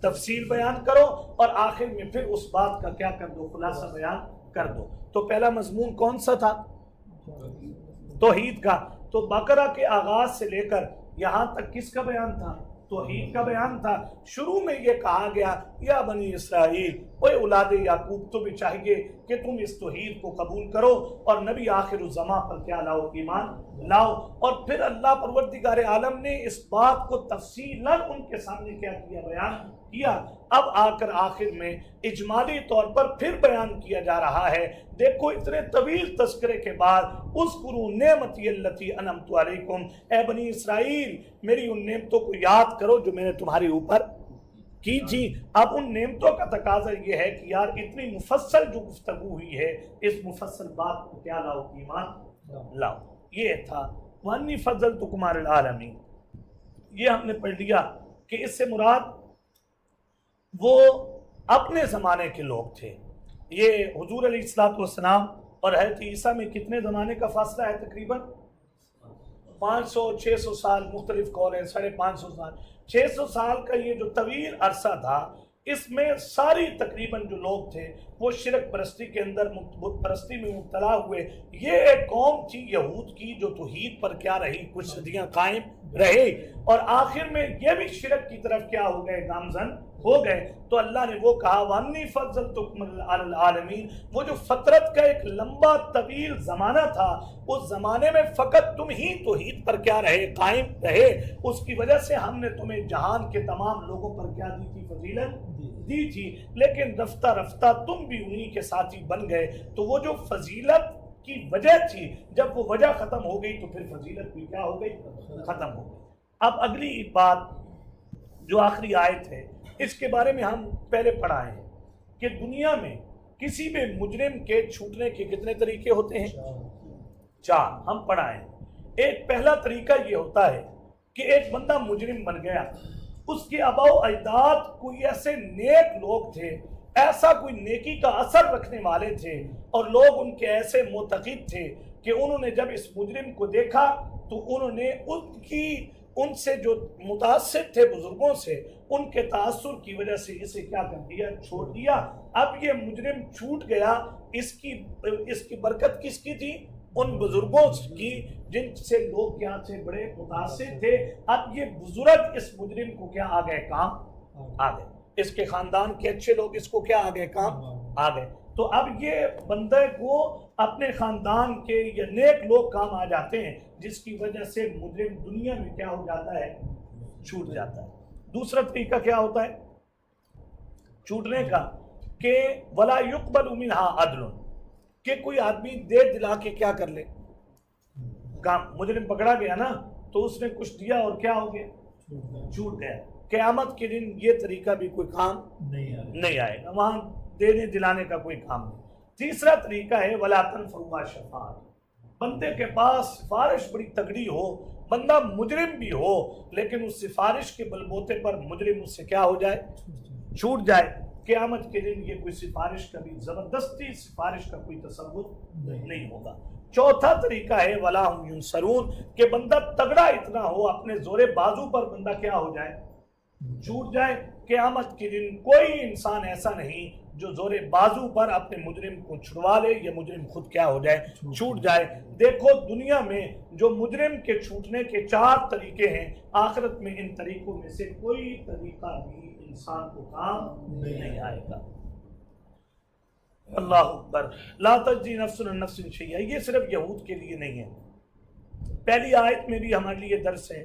تفصیل بیان کرو، اور آخر میں پھر اس بات کا کیا کر دو؟ خلاصہ بیان کر دو۔ تو پہلا مضمون کون سا تھا؟ توحید کا۔ تو بقرہ کے آغاز سے لے کر یہاں تک کس کا بیان تھا؟ توحید کا بیان تھا۔ شروع میں یہ کہا گیا یا بنی اسرائیل، اے اولاد یعقوب، تو بھی چاہیے کہ تم اس توحید کو قبول کرو اور نبی آخر الزماں پر کیا لاؤ؟ ایمان لاؤ۔ اور پھر اللہ پروردگار عالم نے اس بات کو تفصیلاً ان کے سامنے کیا کیا؟ بیان کیا۔ اب آ کر آخر میں اجمالی طور پر پھر بیان کیا جا رہا ہے۔ دیکھو اتنے طویل تذکرے کے بعد اذکروا نعمتی التی انعمت علیکم، اے بنی اسرائیل میری ان نعمتوں کو یاد کرو جو میں نے تمہارے اوپر کی تھی۔ اب ان نعمتوں کا تقاضا یہ ہے کہ یار اتنی مفصل جو گفتگو ہوئی ہے، اس مفصل بات کو کیا لاؤ؟ ایمان لاؤ۔ یہ تھا وانی فضلتکم علی العالمین۔ یہ ہم نے پڑھ لیا کہ اس سے مراد وہ اپنے زمانے کے لوگ تھے۔ یہ حضور علیہ الصلوۃ والسلام اور حضرت عیسیٰ میں کتنے زمانے کا فاصلہ ہے؟ تقریباً 500-600 سال، مختلف قول ہیں 550 سال۔ 600 سال کا یہ جو طویل عرصہ تھا، اس میں ساری تقریباً جو لوگ تھے وہ شرک پرستی کے اندر بت پرستی میں مبتلا ہوئے. یہ ایک قوم تھی یہود کی جو توحید پر کیا رہی, کچھ صدیاں قائم رہے, اور آخر میں یہ بھی شرک کی طرف کیا ہو گئے, گامزن ہو گئے. تو اللہ نے وہ کہا وَأَنِّي فَضَّلْتُكُمْ عَلَى الْعَالَمِينَ. وہ جو فطرت کا ایک لمبا طویل زمانہ تھا, اس زمانے میں فقط تم ہی توحید پر کیا رہے, قائم رہے, اس کی وجہ سے ہم نے تمہیں جہان کے تمام لوگوں پر کیا دی تھی, فضیلت دی تھی. لیکن رفتہ رفتہ تم بھی انہی کے ساتھی بن گئے. تو وہ جو فضیلت کی وجہ تھی, جب وہ وجہ ختم ہو گئی تو پھر فضیلت بھی کیا ہو گئی, ختم ہو گئی. اب اگلی بات جو آخری آیت ہے, اس کے بارے میں ہم پہلے پڑھائے ہیں کہ دنیا میں کسی بھی مجرم کے چھوٹنے کے کتنے طریقے ہوتے ہیں, 4 ہم پڑھائے ہیں. ایک پہلا طریقہ یہ ہوتا ہے کہ ایک بندہ مجرم بن گیا, اس کے آباء و اجداد کوئی ایسے نیک لوگ تھے, ایسا کوئی نیکی کا اثر رکھنے والے تھے, اور لوگ ان کے ایسے معتقد تھے کہ انہوں نے جب اس مجرم کو دیکھا تو انہوں نے ان سے جو متاثر تھے بزرگوں سے, ان کے تاثر کی وجہ سے اسے کیا کر دیا, چھوڑ دیا. اب یہ مجرم چھوٹ گیا, اس کی برکت کس کی تھی, ان بزرگوں کی جن سے لوگ کیا تھے, بڑے متاثر تھے. اب یہ بزرگ اس مجرم کو کیا آ گئے, کام آ گئے, اس کے خاندان کے اچھے لوگ اس کو کیا آ گئے, کام آ گئے. تو اب یہ بندے کو اپنے خاندان کے یا نیک لوگ کام آ جاتے ہیں, جس کی وجہ سے مجرم دنیا میں کیا ہو جاتا ہے, چھوٹ جاتا ہے. دوسرا طریقہ کیا ہوتا ہے چھوٹنے کا, کہ ولا یقبل منها عدل, کہ کوئی آدمی دے دلا کے کیا کر لے کام. مجرم پکڑا گیا نا, تو اس نے کچھ دیا اور کیا ہو گیا, چھوٹ گیا. قیامت کے دن یہ طریقہ بھی کوئی کام نہیں آئے گا, وہاں دینے دلانے کا کوئی کام نہیں. تیسرا طریقہ ہے ولا تنفعوا شفاعۃ, بندے کے پاس سفارش بڑی تگڑی ہو, بندہ مجرم بھی ہو, لیکن اس سفارش کے بلبوتے پر مجرم اس سے کیا ہو جائے, چھوٹ جائے. قیامت کے دن یہ کوئی سفارش کا بھی, زبردستی سفارش کا کوئی تصور نہیں ہوگا. چوتھا طریقہ ہے ولا هم ينصرون, کہ بندہ تگڑا اتنا ہو, اپنے زور بازو پر بندہ کیا ہو جائے, چھوٹ جائے. قیامت کے دن کوئی انسان ایسا نہیں جو زور بازو پر اپنے مجرم کو چھڑوا لے, یا مجرم خود کیا ہو جائے, چھوٹ جائے. دیکھو دنیا میں جو مجرم کے چھوٹنے کے 4 طریقے ہیں, آخرت میں ان طریقوں میں سے کوئی طریقہ بھی انسان کو کام نہیں آئے گا. اللہ اکبر. لا تجزی نفس عن نفس شیئا, یہ صرف یہود کے لیے نہیں ہے. پہلی آیت میں بھی ہمارے لیے درس ہے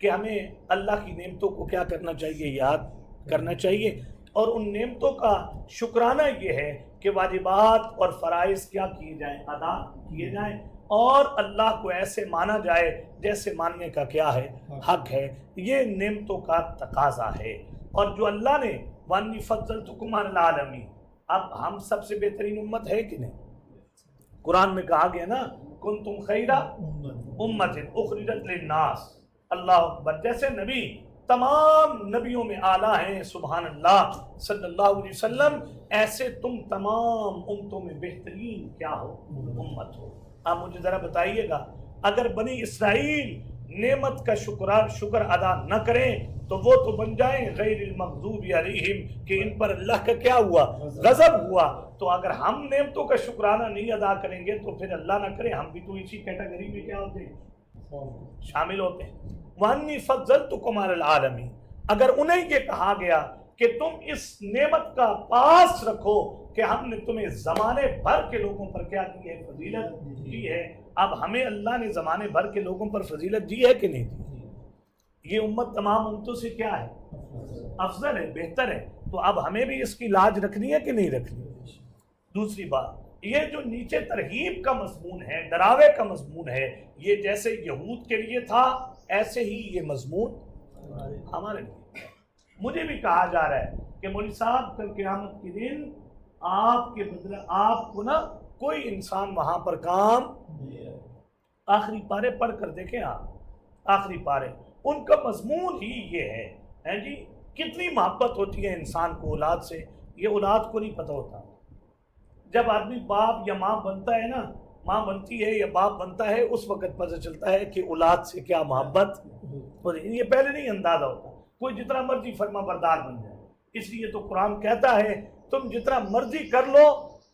کہ ہمیں اللہ کی نعمتوں کو کیا کرنا چاہیے, یاد کرنا چاہیے, اور ان نعمتوں کا شکرانہ یہ ہے کہ واجبات اور فرائض کیا کیے جائیں, ادا کیے جائیں, اور اللہ کو ایسے مانا جائے جیسے ماننے کا کیا ہے, حق ہے. یہ نعمتوں کا تقاضا ہے. اور جو اللہ نے وَأَنِّي فَضَّلْتُكُمْ عَلَى الْعَالَمِينَ, اب ہم سب سے بہترین امت ہے کہ نہیں؟ قرآن میں کہا گیا نا كُنْتُمْ خَيْرَ أُمَّةٍ أُخْرِجَتْ لِلنَّاسِ. اللہ اکبر. جیسے نبی تمام نبیوں میں اعلیٰ ہیں, سبحان اللہ صلی اللہ علیہ وسلم, ایسے تم تمام امتوں میں بہترین کیا ہو, امت ہو. اب مجھے ذرا بتائیے گا, اگر بنی اسرائیل نعمت کا شکر ادا نہ کریں تو وہ تو بن جائیں غیر المغضوب علیہم, کہ ان پر اللہ کا کیا ہوا, غضب ہوا. تو اگر ہم نعمتوں کا شکرانہ نہیں ادا کریں گے تو پھر اللہ نہ کرے ہم بھی تو اسی کیٹیگری میں کیا ہوتے ہیں, شامل ہوتے ہیں. وَأَنِّي فَضَّلْتُكُمْ عَلَى الْعَالَمِينَ, اگر انہیں یہ کہا گیا کہ تم اس نعمت کا پاس رکھو کہ ہم نے تمہیں زمانے بھر کے لوگوں پر کیا دی ہے, فضیلت دی ہے. اب ہمیں اللہ نے زمانے بھر کے لوگوں پر فضیلت دی ہے کہ نہیں دی؟ یہ امت تمام امتوں سے کیا ہے, افضل ہے, بہتر ہے. تو اب ہمیں بھی اس کی لاج رکھنی ہے کہ نہیں رکھنی. دوسری بات, یہ جو نیچے ترغیب کا مضمون ہے, ڈراوے کا مضمون ہے, یہ جیسے یہود کے لیے تھا ایسے ہی یہ مضمون ہمارے لیے. مجھے بھی کہا جا رہا ہے کہ مولوی صاحب کل قیامت کے دن آپ کے بدلے آپ کو نا کوئی انسان وہاں پر کام, آخری پارے پڑھ کر دیکھیں آپ, آخری پارے, ان کا مضمون ہی یہ ہے جی, کتنی محبت ہوتی ہے انسان کو اولاد سے, یہ اولاد کو نہیں پتہ ہوتا. جب آدمی باپ یا ماں بنتا ہے نا, ماں بنتی ہے یا باپ بنتا ہے, اس وقت پتہ چلتا ہے کہ اولاد سے کیا محبت. یہ پہلے نہیں اندازہ ہوتا. کوئی جتنا مرضی فرما بردار بن جائے, اس لیے تو قرآن کہتا ہے تم جتنا مرضی کر لو،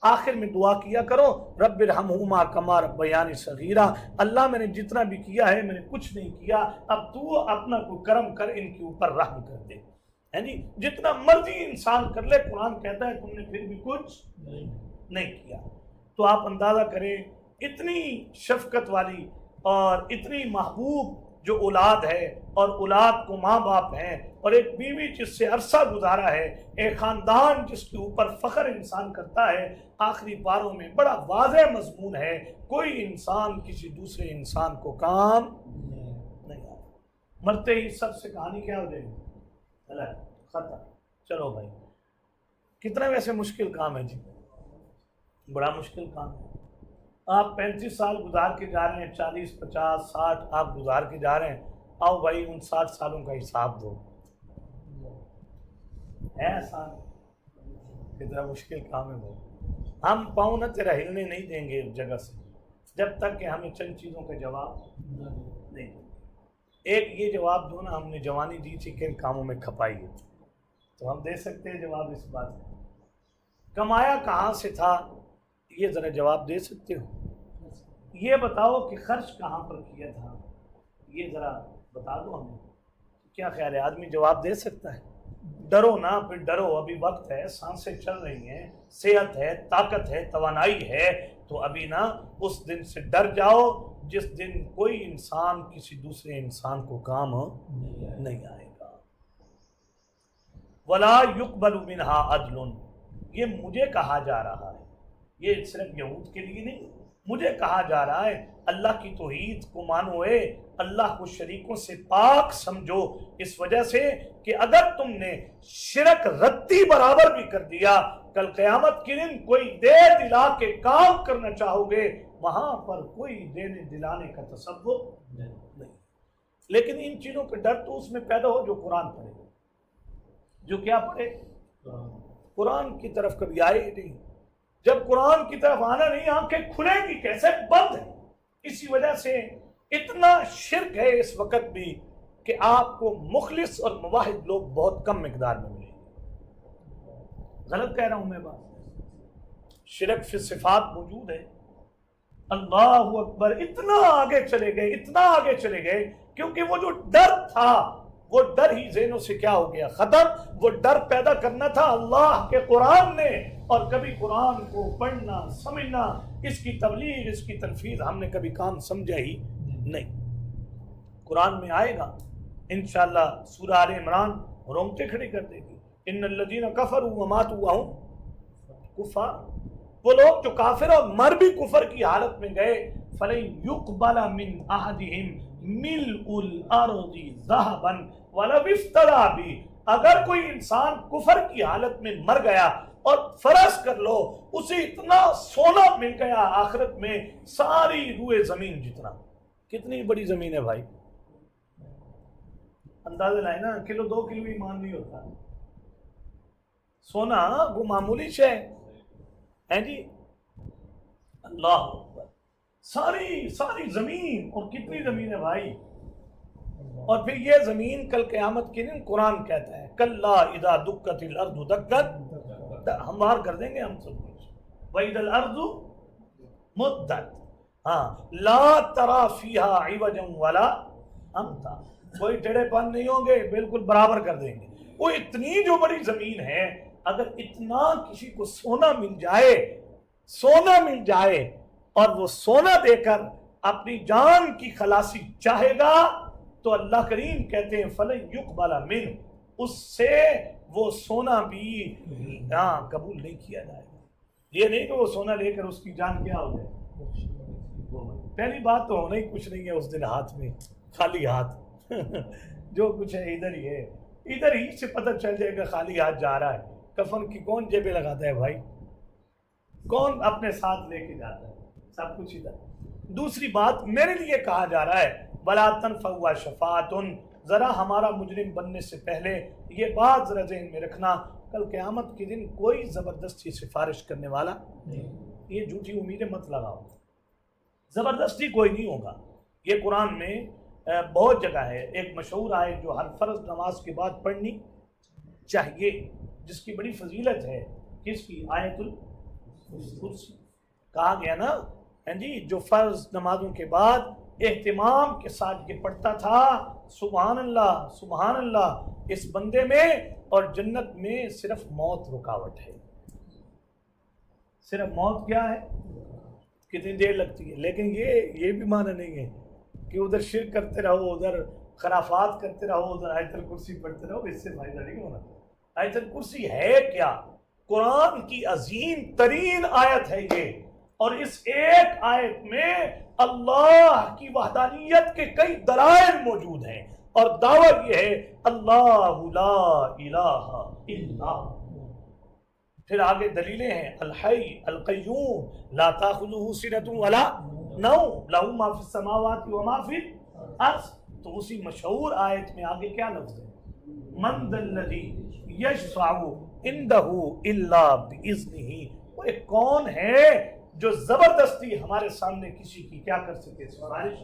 آخر میں دعا کیا کرو رب ارحمہما کما ربیانی صغیرا، اللہ میں نے جتنا بھی کیا ہے میں نے کچھ نہیں کیا، اب تو اپنا کوئی کرم کر، ان کے اوپر رحم کر دے. یعنی جتنا مرضی انسان کر لے، قرآن کہتا ہے تم نے پھر بھی کچھ نہیں کیا. تو آپ اندازہ کریں اتنی شفقت والی اور اتنی محبوب جو اولاد ہے، اور اولاد کو ماں باپ ہیں، اور ایک بیوی جس سے عرصہ گزارا ہے، ایک خاندان جس کے اوپر فخر انسان کرتا ہے. آخری پاروں میں بڑا واضح مضمون ہے، کوئی انسان کسی دوسرے انسان کو کام نہیں آتا. مرتے ہی سب سے کہانی کیا ہو جائے گی؟ ختم. چلو بھائی، کتنا ویسے مشکل کام ہے جی، بڑا مشکل کام ہے. آپ 35 سال گزار کے جا رہے ہیں، 40 50 60 آپ گزار کے جا رہے ہیں. آؤ بھائی ان 60 سالوں کا حساب دو. ہے آسان؟ کتنا مشکل کام ہے وہ. ہم پاؤں نہ تیرا ہلنے نہیں دیں گے اس جگہ سے جب تک کہ ہمیں چند چیزوں کا جواب نہیں دیں. ایک یہ جواب دو نا، ہم نے جوانی دی تھی کن کاموں میں کھپائی ہے، تو ہم دے سکتے ہیں جواب اس بات کا. کمایا کہاں سے تھا، یہ ذرا جواب دے سکتے ہو؟ یہ بتاؤ کہ خرچ کہاں پر کیا تھا، یہ ذرا بتا دو ہمیں. کیا خیال ہے آدمی جواب دے سکتا ہے؟ ڈرو نا، پھر ڈرو، ابھی وقت ہے، سانسیں چل رہی ہیں، صحت ہے، طاقت ہے، توانائی ہے، تو ابھی نا اس دن سے ڈر جاؤ جس دن کوئی انسان کسی دوسرے انسان کو کام نہیں آئے گا. ولا یقبل منہا عدل، یہ مجھے کہا جا رہا ہے، یہ صرف یہود کے لیے نہیں، مجھے کہا جا رہا ہے اللہ کی توحید کو مانو، اللہ کو شریکوں سے پاک سمجھو، اس وجہ سے کہ اگر تم نے شرک رتی برابر بھی کر دیا، کل قیامت کے دن کوئی دے دلا کے کام کرنا چاہو گے، وہاں پر کوئی دینے دلانے کا تصور نہیں. لیکن ان چیزوں کا ڈر تو اس میں پیدا ہو جو قرآن پڑھے، جو کیا پڑھے، قرآن کی طرف کبھی آئے ہی نہیں. جب قرآن کی طرف آنا نہیں، آنکھیں کھلے گی کیسے؟ بند ہے. اسی وجہ سے اتنا شرک ہے اس وقت بھی کہ آپ کو مخلص اور موحد لوگ بہت کم مقدار میں ملیں گے. غلط کہہ رہا ہوں میں بات؟ شرک فی صفات موجود ہے. اللہ اکبر، اتنا آگے چلے گئے، اتنا آگے چلے گئے، کیونکہ وہ جو ڈر تھا وہ ڈر ہی ذہنوں سے کیا ہو گیا؟ ختم. وہ ڈر پیدا کرنا تھا اللہ کے قرآن نے، اور کبھی قرآن کو پڑھنا سمجھنا، اس کی تبلیغ، اس کی تنفیذ ہم نے کبھی کام سمجھا ہی نہیں. قرآن میں آئے گا انشاءاللہ سورہ آل عمران، رونگٹے کھڑے کر دے گی. ان الذین کفروا وماتوا وہم کفار، وہ لوگ جو کافر اور مر بھی کفر کی حالت میں گئے، فلن یقبل من احدہم ملء الارض ذہبا ولو افتدی بہ. اگر کوئی انسان کفر کی حالت میں مر گیا اور فرض کر لو اسے اتنا سونا مل گیا آخرت میں ساری روئے زمین جتنا. کتنی بڑی زمین ہے بھائی، اندازہ لائے نا، کلو 2 کلو ایمان نہیں ہوتا. سونا وہ معمولی شے ہے جی. اللہ اکبر، ساری زمین، اور کتنی زمین ہے بھائی. اور پھر یہ زمین کل قیامت کے دن قرآن کہتا ہے کلا اذا دکت الارض دکت، ہموار کر دیں گے ہم سب کچھ. وَإِذَا الْأَرْضُ مُدَّتْ، ہاں لا ترى فيها عوجا ولا امتا، کوئی ٹیڑھے پن نہیں ہوں گے، بالکل برابر کر دیں گے. وہ اتنی جو بڑی زمین ہے، اگر اتنا کسی کو سونا مل جائے اور وہ سونا دے کر اپنی جان کی خلاصی چاہے گا، تو اللہ کریم کہتے ہیں فَلَن يُقْبَلَ مِنْهُ، اس سے وہ سونا بھی قبول نہیں کیا جائے گا. یہ نہیں کہ وہ سونا لے کر اس کی جان کیا ہو جائے. پہلی بات تو ہونا ہی کچھ نہیں ہے اس دن ہاتھ میں، خالی ہاتھ جو کچھ ہے ادھر ہی ہے، ادھر ہی سے پتہ چل جائے گا خالی ہاتھ جا رہا ہے. کفن کی کون جیبیں لگاتا ہے بھائی؟ کون اپنے ساتھ لے کے جاتا ہے؟ سب کچھ ادھر. دوسری بات میرے لیے کہا جا رہا ہے وَلَا تَنْفَعُهَا شَفَاعَةٌ، ذرا ہمارا مجرم بننے سے پہلے یہ بات ذرا ذہن میں رکھنا، کل قیامت کے دن کوئی زبردستی سفارش کرنے والا نہیں. یہ جھوٹی امیدیں مت لگاؤ، زبردستی کوئی نہیں ہوگا. یہ قرآن میں بہت جگہ ہے. ایک مشہور آیت جو ہر فرض نماز کے بعد پڑھنی چاہیے، جس کی بڑی فضیلت ہے، کس کی؟ آیت الکرسی۔ کہا گیا نا جی جو فرض نمازوں کے بعد اہتمام کے ساتھ یہ پڑھتا تھا سبحان اللہ سبحان اللہ، اس بندے میں اور جنت میں صرف موت رکاوٹ ہے، صرف موت کیا ہے، کتنی دیر لگتی ہے، لیکن یہ بھی معنی نہیں ہے کہ ادھر شرک کرتے رہو، ادھر خرافات کرتے رہو، ادھر آیت الکرسی پڑھتے رہو، اس سے فائدہ نہیں ہونا۔ آیت الکرسی ہے کیا؟ قرآن کی عظیم ترین آیت ہے یہ، اور اس ایک آیت میں اللہ کی وحدانیت کے کئی دلائل موجود ہیں، اور دعویٰ یہ ہے اللہ لا الہ الا۔ پھر آگے دلیلیں ہیں، الحی القیوم لا تاخذہ سنۃ ولا نوم لہ ما فی السماوات وما فی الارض۔ تو اسی مشہور آیت میں آگے کیا لفظ ہے؟ من ذا الذی یشفع عندہ الا باذنہ۔ وہ ایک کون ہے جو زبردستی ہمارے سامنے کسی کی کیا کر سکے؟ سفارش۔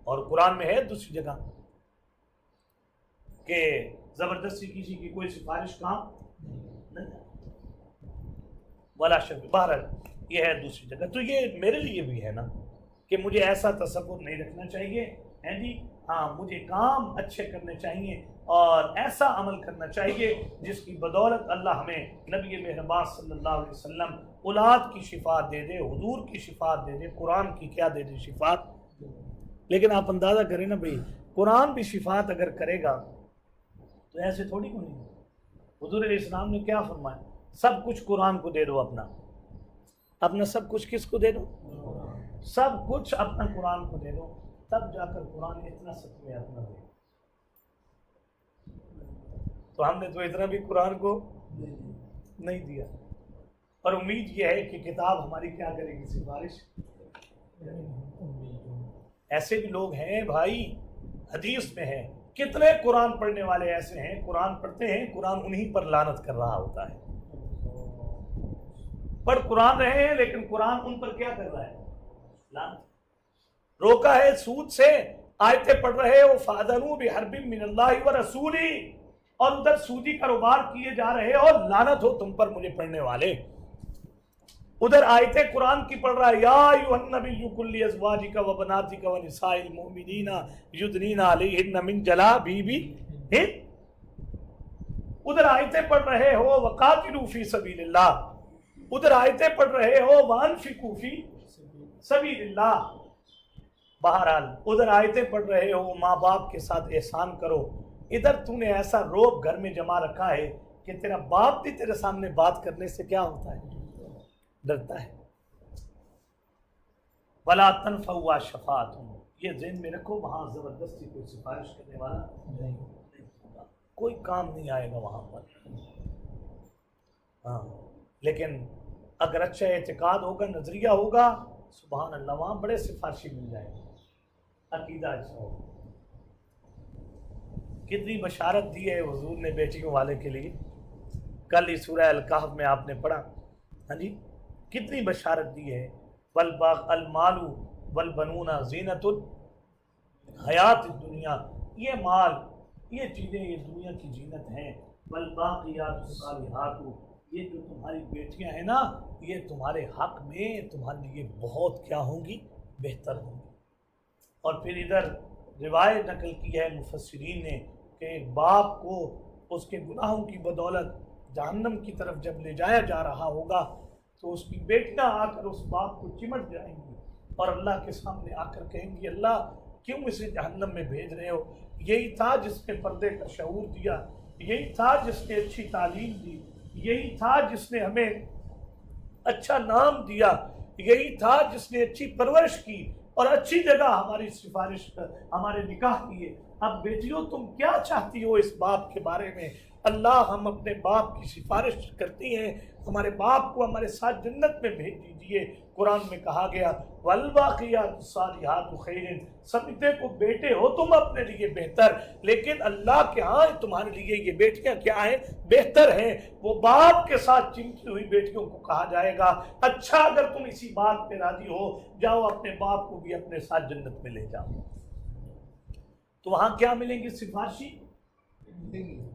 اور قرآن میں ہے دوسری جگہ کہ زبردستی کسی کی کوئی سفارش کام نہیں، ولا شک۔ بہرحال یہ ہے دوسری جگہ۔ تو یہ میرے لیے بھی ہے نا کہ مجھے ایسا تصور نہیں رکھنا چاہیے ہے جی، ہاں مجھے کام اچھے کرنے چاہیے اور ایسا عمل کرنا چاہیے جس کی بدولت اللہ ہمیں نبی مہربان صلی اللہ علیہ وسلم اولاد کی شفاعت دے دے، حضور کی شفاعت دے دے، قرآن کی کیا دے دے؟ شفاعت۔ لیکن آپ اندازہ کریں نا بھئی، قرآن بھی شفاعت اگر کرے گا تو ایسے تھوڑی کو نہیں۔ حضور علیہ السلام نے کیا فرمایا؟ سب کچھ قرآن کو دے دو، اپنا سب کچھ کس کو دے دو؟ سب کچھ اپنا قرآن کو دے دو، تب جا کر قرآن اتنا سچ میں اپنا دے۔ تو ہم نے تو اتنا بھی قرآن کو نہیں دیا، اور امید یہ ہے کہ کتاب ہماری کیا کرے گی؟ سفارش۔ ایسے بھی لوگ ہیں بھائی، حدیث میں ہے کتنے قرآن پڑھنے والے ایسے ہیں، قرآن پڑھتے ہیں، قرآن انہی پر لعنت کر رہا ہوتا ہے۔ پڑھ قرآن رہے ہیں لیکن قرآن ان پر کیا کر رہا ہے؟ لعنت۔ روکا ہے سود سے، آیتیں پڑھ رہے ہو فَأَذَنُوا بِحَرْبٍ مِّنَ اللَّهِ وَرَسُولِهِ، اور ادھر سودی کاروبار کیے جا رہے ہو، لعنت ہو تم پر مجھے پڑھنے والے۔ ادھر آیتیں قرآن کی پڑھ رہا ہے، یا ایھا النبی قل لازواجک وبناتک ونساء المؤمنین یدنین علیہن من جلابیبہن۔ ادھر آیتیں پڑھ رہے ہو وقاتلوا فی سبیل اللہ، ادھر آیتیں پڑھ رہے ہو وانفقوا فی سبیل اللہ۔ بہرحال ادھر آیتیں پڑھ رہے ہو ماں باپ کے ساتھ احسان کرو، ادھر تو نے ایسا روب گھر میں جمع رکھا ہے کہ تیرا باپ بھی تیرے سامنے بات کرنے سے کیا ہوتا ہے؟ ڈرتا ہے۔ وَلَا تَنْفَعُهَا شَفَاعَةٌ، یہ ذہن میں رکھو، وہاں زبردستی کوئی سفارش کرنے والا نہیں ہوگا، کوئی کام نہیں آئے گا وہاں پر۔ ہاں لیکن اگر اچھا اعتقاد ہوگا، نظریہ ہوگا، سبحان اللہ، وہاں بڑے سفارشی مل جائیں گے۔ عقیدہ اچھا ہوگا۔ کتنی بشارت دی ہے حضور نے بیٹیوں والے کے لیے، کل ہی سورہ الکہف میں آپ نے پڑھا، ہاں جی، کتنی بشارت دی ہے، والباغ المال والبنون زینت الحیات الدنیا، یہ مال، یہ چیزیں، یہ دنیا کی زینت ہیں، والباقیات الصالحات، یہ جو تمہاری بیٹیاں ہیں نا، یہ تمہارے حق میں تمہارے لیے بہت کیا ہوں گی؟ بہتر ہوں گی۔ اور پھر ادھر روایت نقل کی ہے مفسرین نے کہ ایک باپ کو اس کے گناہوں کی بدولت جہنم کی طرف جب لے جایا جا رہا ہوگا تو اس کی بیٹیاں آ کر اس باپ کو چمٹ جائیں گی اور اللہ کے سامنے آ کر کہیں گی، اللہ کیوں اسے جہنم میں بھیج رہے ہو؟ یہی تھا جس نے پردے کا شعور دیا، یہی تھا جس نے اچھی تعلیم دی، یہی تھا جس نے ہمیں اچھا نام دیا، یہی تھا جس نے اچھی پرورش کی اور اچھی جگہ ہماری سفارش، ہمارے نکاح کیے۔ اب بیٹیوں تم کیا چاہتی ہو اس باپ کے بارے میں؟ اللہ ہم اپنے باپ کی سفارش کرتی ہیں، ہمارے باپ کو ہمارے ساتھ جنت میں بھیج دیجئے۔ قرآن میں کہا گیا والباقیات الصالحات خیر، سمجھتے کو بیٹے ہو تم اپنے لیے بہتر، لیکن اللہ کے ہاں تمہارے لیے یہ بیٹیاں کیا ہیں؟ بہتر ہیں۔ وہ باپ کے ساتھ چمٹی ہوئی بیٹیوں کو کہا جائے گا اچھا اگر تم اسی بات پہ راضی ہو، جاؤ اپنے باپ کو بھی اپنے ساتھ جنت میں لے جاؤ۔ تو وہاں کیا ملیں گی؟ سفارشی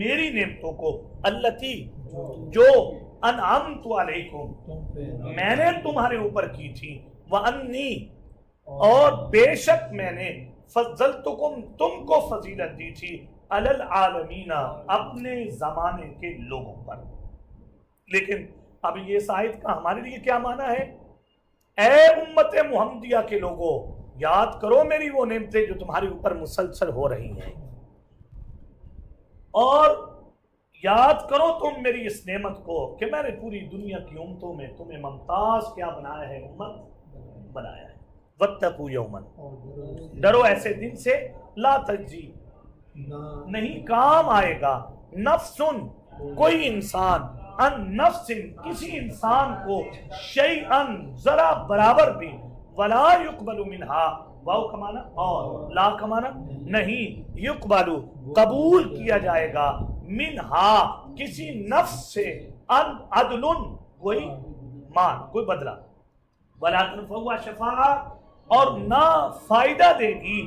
میری نعمتوں کو، التی جو انعمت علیکم میں نے تمہارے اوپر کی تھی، وانی اور بے شک میں نے فضلتکم تم کو فضیلت دی تھی، علی العالمین اپنے زمانے کے لوگوں پر۔ لیکن اب یہ اس آیت کا ہمارے لیے کیا معنی ہے؟ اے امت محمدیہ کے لوگوں، یاد کرو میری وہ نعمتیں جو تمہارے اوپر مسلسل ہو رہی ہیں، اور یاد کرو تم میری اس نعمت کو کہ میں نے پوری دنیا کی امتوں میں تمہیں ممتاز کیا بنایا ہے، امت بنایا ہے۔ واتقوا یوما ڈرو ایسے دن سے، لا تجزی نہیں کام آئے گا، نفسن کوئی انسان، ان نفس کسی انسان کو، شیئن ذرا برابر بھی، ولا یقبل منہا واو کمانا اور لا کمانا نہیں، یقبل قبول کیا جائے گا، منہا کسی نفس سے، ان عدل کوئی مان کوئی بدلہ، ولا تنفع شفاعہ اور نہ فائدہ دے گی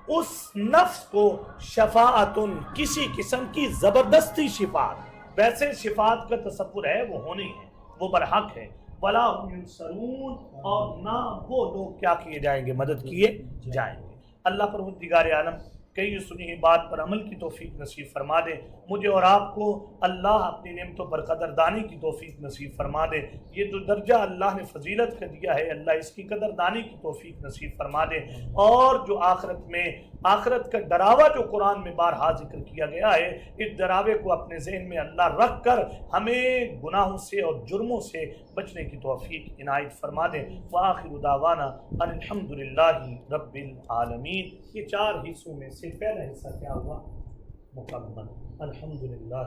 اس نفس کو شفاعتن کسی قسم کی زبردستی شفاعت، ویسے شفاعت کا تصور ہے وہ ہونی ہے، وہ برحق ہے، ولا هم ينصرون اور نہ وہ لوگ کیا کیے جائیں گے، مدد کیے جائیں گے۔ اللہ پروردگار عالم کئی سنی ہوئی بات پر عمل کی توفیق نصیب فرما دے، مجھے اور آپ کو اللہ اپنی نعمتوں پر قدردانی کی توفیق نصیب فرما دے، یہ جو درجہ اللہ نے فضیلت کا دیا ہے اللہ اس کی قدردانی کی توفیق نصیب فرما دے، اور جو آخرت کا ڈراوا جو قرآن میں بارہا ذکر کیا گیا ہے، اس ڈراوے کو اپنے ذہن میں اللہ رکھ کر ہمیں گناہوں سے اور جرموں سے بچنے کی توفیق عنایت فرما دے۔ وآخر دعوانا ان الحمدللہ رب العالمین۔ یہ چار حصوں میں سے پہلا حصہ کیا ہوا؟ مکمل۔ الحمدللہ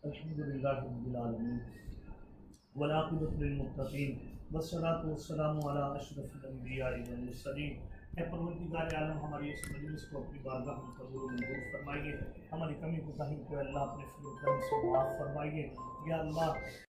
الحمدللہ رب العالمین والعاقبۃ للمتقین والصلاۃ والسلام علی اشرف الانبیاء والمرسلین۔ اے پروردگار عالم ہماری اس مجلس کو اپنی بارگاہ میں قبول و منظور فرمائیے، ہماری کمی کوتاہی کو اللہ اپنے فضل و کرم سے معاف فرمائیے۔ یا اللہ